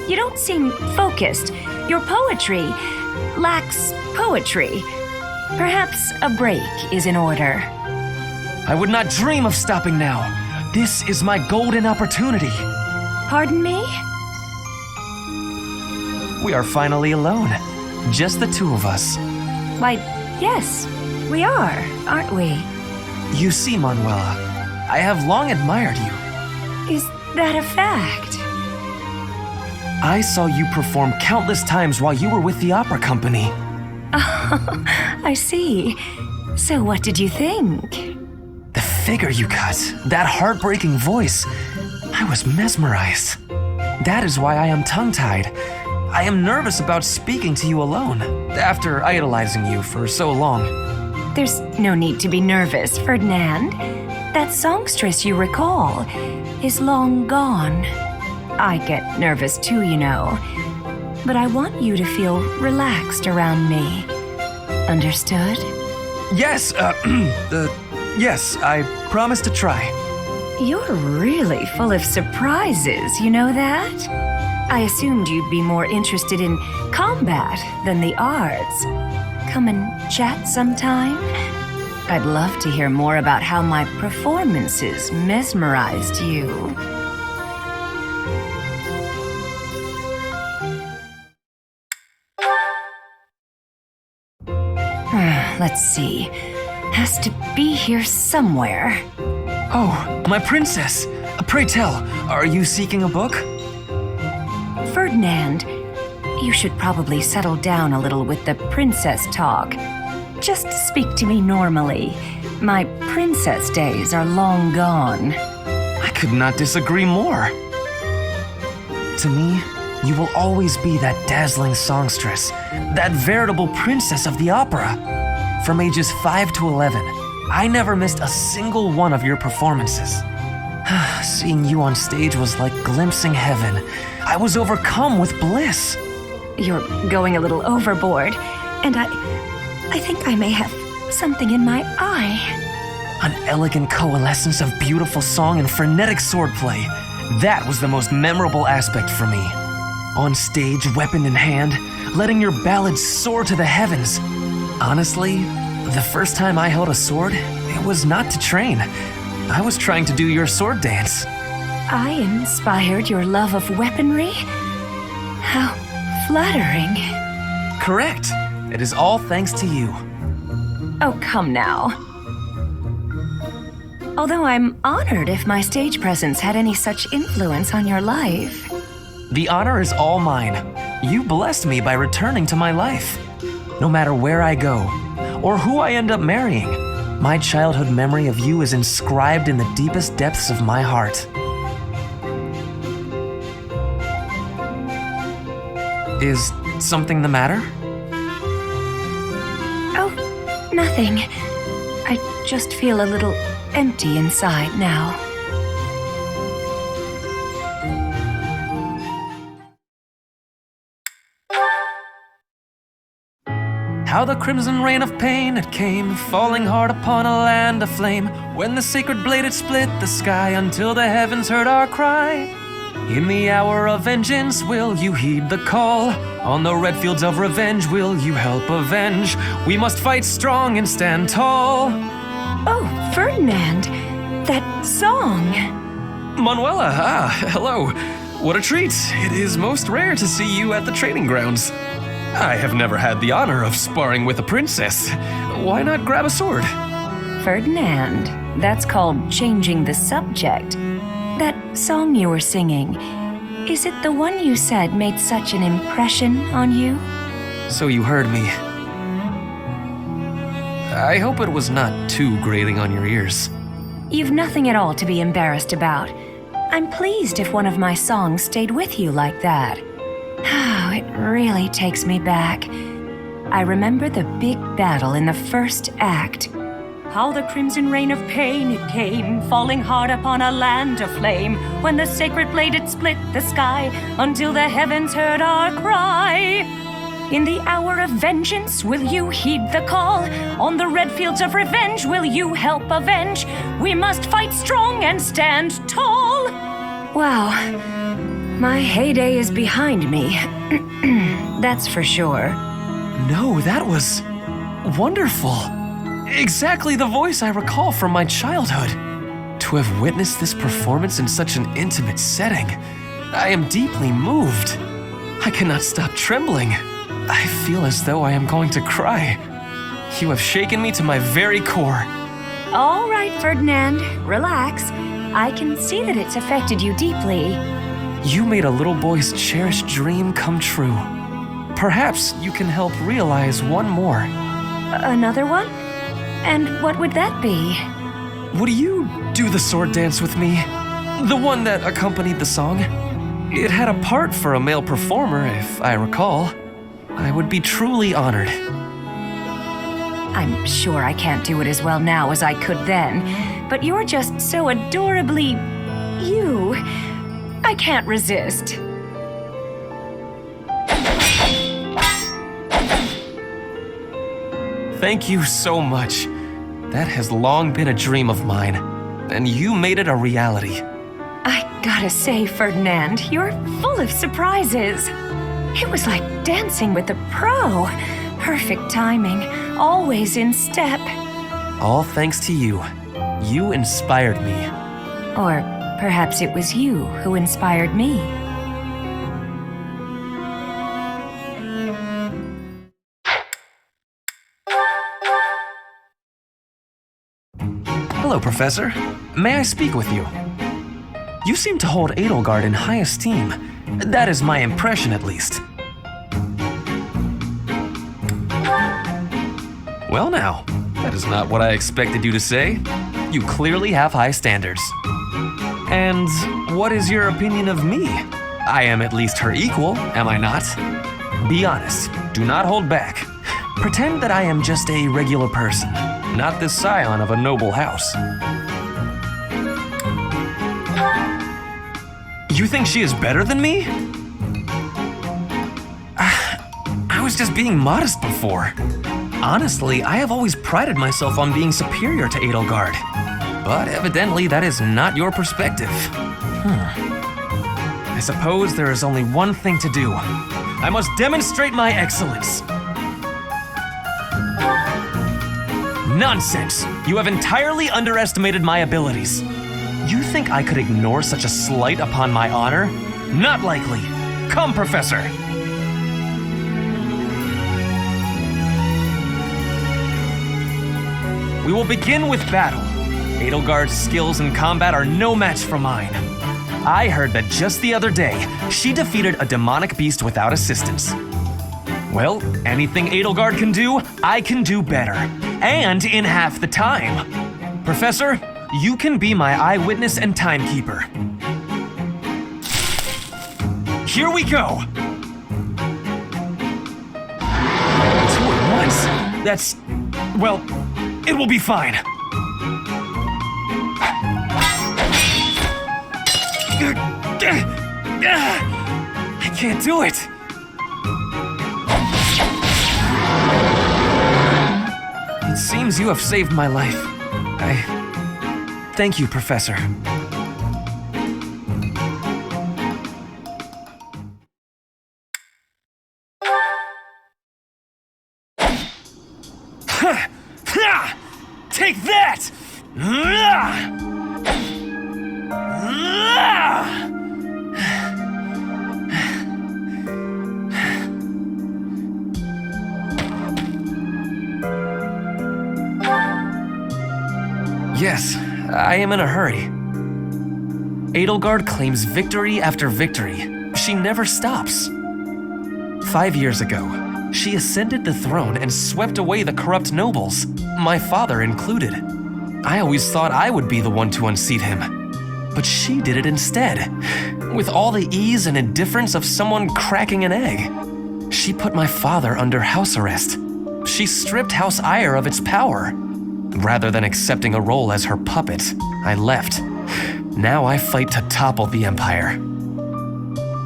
You don't seem focused. Your poetry lacks poetry. Perhaps a break is in order. I would not dream of stopping now. This is my golden opportunity. Pardon me? We are finally alone. Just the two of us. Why, yes, we are, aren't we? You see, Manuela, I have long admired you. Is that a fact? I saw you perform countless times while you were with the opera company. Oh, I see. So what did you think? The figure you cut, that heartbreaking voice, I was mesmerized. That is why I am tongue-tied. I am nervous about speaking to you alone, after idolizing you for so long. There's no need to be nervous, Ferdinand. That songstress you recall is long gone. I get nervous too, you know. But I want you to feel relaxed around me. Understood? Yes, yes, I promise to try. You're really full of surprises, you know that? I assumed you'd be more interested in combat than the arts. Come and chat sometime? I'd love to hear more about how my performances mesmerized you. Let's see. Has to be here somewhere. Oh, my princess! Pray tell, are you seeking a book? Ferdinand, you should probably settle down a little with the princess talk. Just speak to me normally. My princess days are long gone. I could not disagree more. To me, you will always be that dazzling songstress, that veritable princess of the opera. From ages 5 to 11, I never missed a single one of your performances. Seeing you on stage was like glimpsing heaven. I was overcome with bliss. You're going a little overboard, and I think I may have something in my eye. An elegant coalescence of beautiful song and frenetic swordplay. That was the most memorable aspect for me. On stage, weapon in hand, letting your ballads soar to the heavens. Honestly, the first time I held a sword, it was not to train. I was trying to do your sword dance. I inspired your love of weaponry? How flattering. Correct. It is all thanks to you. Oh, come now. Although I'm honored if my stage presence had any such influence on your life. The honor is all mine. You blessed me by returning to my life. No matter where I go, or who I end up marrying, my childhood memory of you is inscribed in the deepest depths of my heart. Is something the matter? Oh, nothing. I just feel a little empty inside now. How the crimson rain of pain it came, falling hard upon a land aflame, when the sacred blade it split the sky until the heavens heard our cry. In the hour of vengeance will you heed the call? On the red fields of revenge will you help avenge? We must fight strong and stand tall. Oh, Ferdinand, that song. Manuela, hello. What a treat. It is most rare to see you at the training grounds. I have never had the honor of sparring with a princess. Why not grab a sword? Ferdinand, that's called changing the subject. That song you were singing, is it the one you said made such an impression on you? So you heard me. I hope it was not too grating on your ears. You've nothing at all to be embarrassed about. I'm pleased if one of my songs stayed with you like that. Oh, it really takes me back. I remember the big battle in the first act. How the crimson rain of pain it came, falling hard upon a land of flame, when the sacred blade it split the sky, until the heavens heard our cry. In the hour of vengeance, will you heed the call? On the red fields of revenge, will you help avenge? We must fight strong and stand tall. Wow, my heyday is behind me. That's for sure. No, that was wonderful. Exactly the voice I recall from my childhood. To have witnessed this performance in such an intimate setting, I am deeply moved. I cannot stop trembling. I feel as though I am going to cry. You have shaken me to my very core. All right, Ferdinand, relax. I can see that it's affected you deeply. You made a little boy's cherished dream come true. Perhaps you can help realize one more. Another one? And what would that be? Would you do the sword dance with me? The one that accompanied the song? It had a part for a male performer, if I recall. I would be truly honored. I'm sure I can't do it as well now as I could then, but you're just so adorably you. I can't resist. Thank you so much. That has long been a dream of mine, and you made it a reality. I gotta say, Ferdinand, you're full of surprises. It was like dancing with a pro. Perfect timing, always in step. All thanks to you. You inspired me. Or perhaps it was you who inspired me. Hello, Professor. May I speak with you? You seem to hold Edelgard in high esteem. That is my impression, at least. Well now, that is not what I expected you to say. You clearly have high standards. And what is your opinion of me? I am at least her equal, am I not? Be honest, do not hold back. Pretend that I am just a regular person, not the scion of a noble house. You think she is better than me? I was just being modest before. Honestly, I have always prided myself on being superior to Edelgard. But evidently that is not your perspective. I suppose there is only one thing to do. I must demonstrate my excellence. Nonsense! You have entirely underestimated my abilities. You think I could ignore such a slight upon my honor? Not likely. Come, Professor! We will begin with battle. Edelgard's skills in combat are no match for mine. I heard that just the other day, she defeated a demonic beast without assistance. Well, anything Edelgard can do, I can do better. And in half the time. Professor, you can be my eyewitness and timekeeper. Here we go! 2 at once? That's... well, it will be fine. I can't do it. It seems you have saved my life. Thank you, Professor. Take that! Yes, I am in a hurry. Edelgard claims victory after victory. She never stops. 5 years ago, She ascended the throne and swept away the corrupt nobles, my father included. I always thought I would be the one to unseat him. But she did it instead, with all the ease and indifference of someone cracking an egg. She put my father under house arrest. She stripped House Eyre of its power. Rather than accepting a role as her puppet, I left. Now I fight to topple the Empire.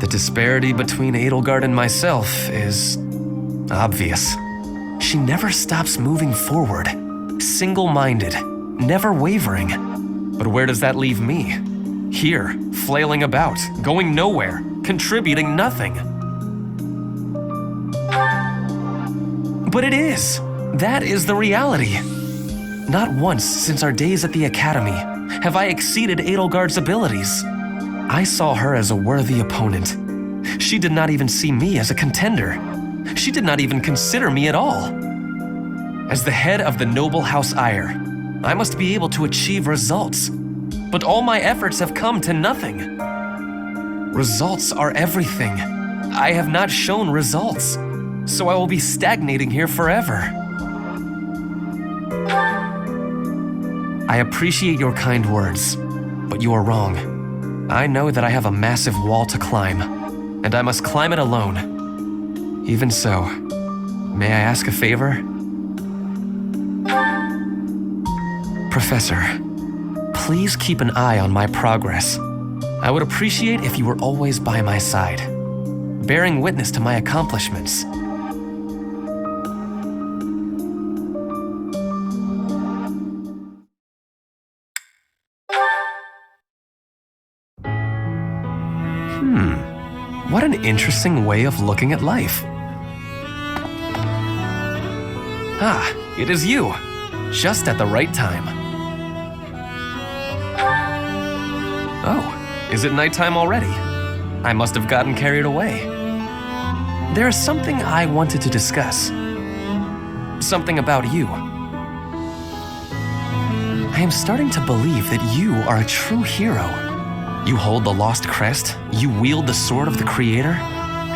The disparity between Edelgard and myself is obvious. She never stops moving forward, single-minded, never wavering. But where does that leave me? Here, flailing about, going nowhere, contributing nothing. But it is. That is the reality. Not once since our days at the Academy have I exceeded Edelgard's abilities. I saw her as a worthy opponent. She did not even see me as a contender. She did not even consider me at all. As the head of the noble House Eyre, I must be able to achieve results. But all my efforts have come to nothing. Results are everything. I have not shown results, so I will be stagnating here forever. I appreciate your kind words, but you are wrong. I know that I have a massive wall to climb, and I must climb it alone. Even so, may I ask a favor? Professor, please keep an eye on my progress. I would appreciate if you were always by my side, bearing witness to my accomplishments. What an interesting way of looking at life. Ah, it is you, just at the right time. Oh, is it nighttime already? I must have gotten carried away. There is something I wanted to discuss. Something about you. I am starting to believe that you are a true hero. You hold the lost crest, you wield the sword of the Creator,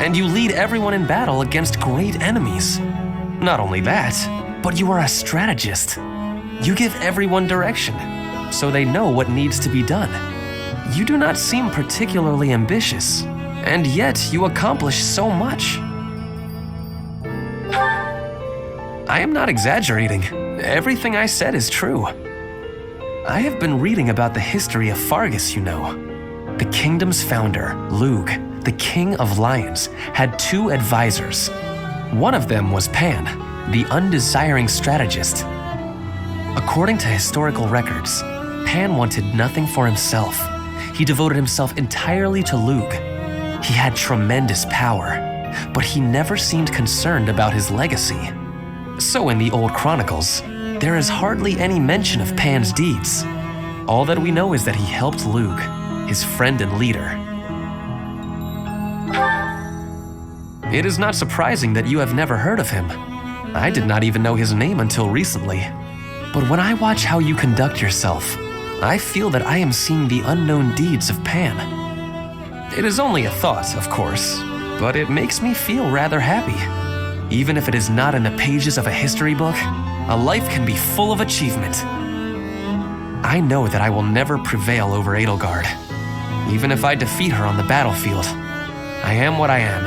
and you lead everyone in battle against great enemies. Not only that, but you are a strategist. You give everyone direction, so they know what needs to be done. You do not seem particularly ambitious, and yet you accomplish so much. I am not exaggerating. Everything I said is true. I have been reading about the history of Fargus, you know. The kingdom's founder, Lugh, the king of lions, had 2 advisors. One of them was Pan, the undesiring strategist. According to historical records, Pan wanted nothing for himself. He devoted himself entirely to Lugh. He had tremendous power, but he never seemed concerned about his legacy. So in the old chronicles, there is hardly any mention of Pan's deeds. All that we know is that he helped Lugh, his friend and leader. It is not surprising that you have never heard of him. I did not even know his name until recently. But when I watch how you conduct yourself, I feel that I am seeing the unknown deeds of Pan. It is only a thought, of course, but it makes me feel rather happy. Even if it is not in the pages of a history book, a life can be full of achievement. I know that I will never prevail over Edelgard. Even if I defeat her on the battlefield, I am what I am.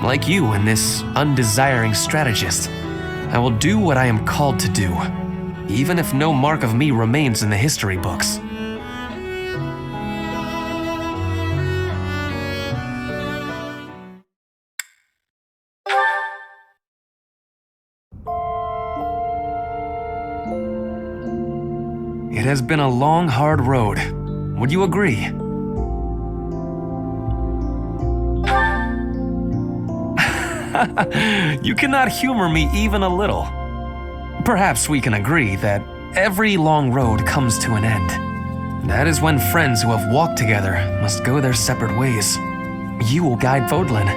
Like you and this undesiring strategist, I will do what I am called to do, even if no mark of me remains in the history books. It has been a long, hard road. Would you agree? You cannot humor me even a little. Perhaps we can agree that every long road comes to an end. That is when friends who have walked together must go their separate ways. You will guide Fodlan.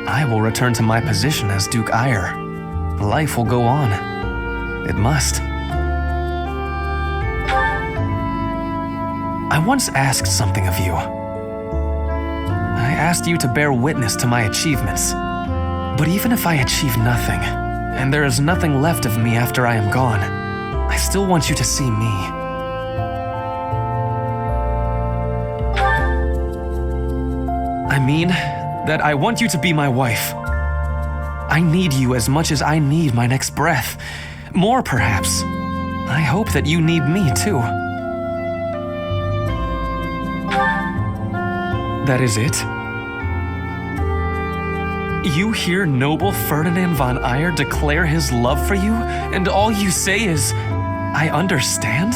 I will return to my position as Duke Eyre. Life will go on. It must. I once asked something of you. I asked you to bear witness to my achievements. But even if I achieve nothing, and there is nothing left of me after I am gone, I still want you to see me. I mean that I want you to be my wife. I need you as much as I need my next breath. More, perhaps. I hope that you need me, too. That is it? You hear noble Ferdinand von Eyre declare his love for you, and all you say is, I understand?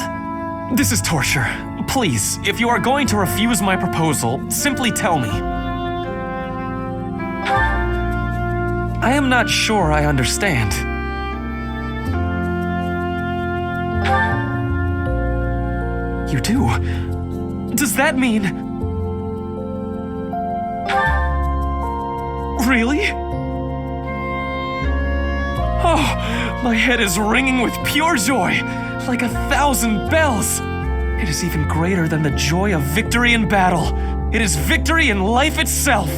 This is torture. Please, if you are going to refuse my proposal, simply tell me. I am not sure I understand. You do? Does that mean... Really? Oh, my head is ringing with pure joy, like 1,000 bells. It is even greater than the joy of victory in battle. It is victory in life itself.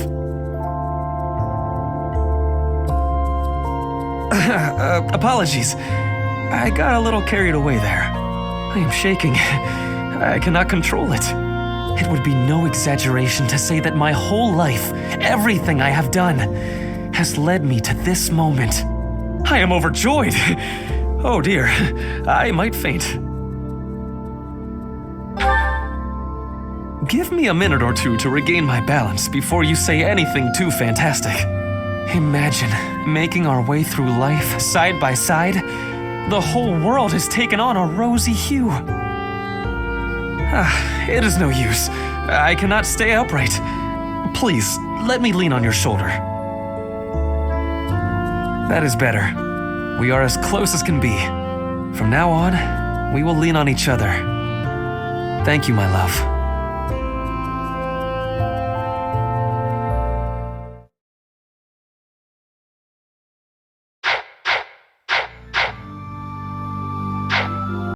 Apologies. I got a little carried away there. I am shaking. I cannot control it. It would be no exaggeration to say that my whole life, everything I have done, has led me to this moment. I am overjoyed. Oh dear, I might faint. Give me a minute or two to regain my balance before you say anything too fantastic. Imagine making our way through life side by side. The whole world has taken on a rosy hue. It is no use. I cannot stay upright. Please, let me lean on your shoulder. That is better. We are as close as can be. From now on, we will lean on each other. Thank you, my love.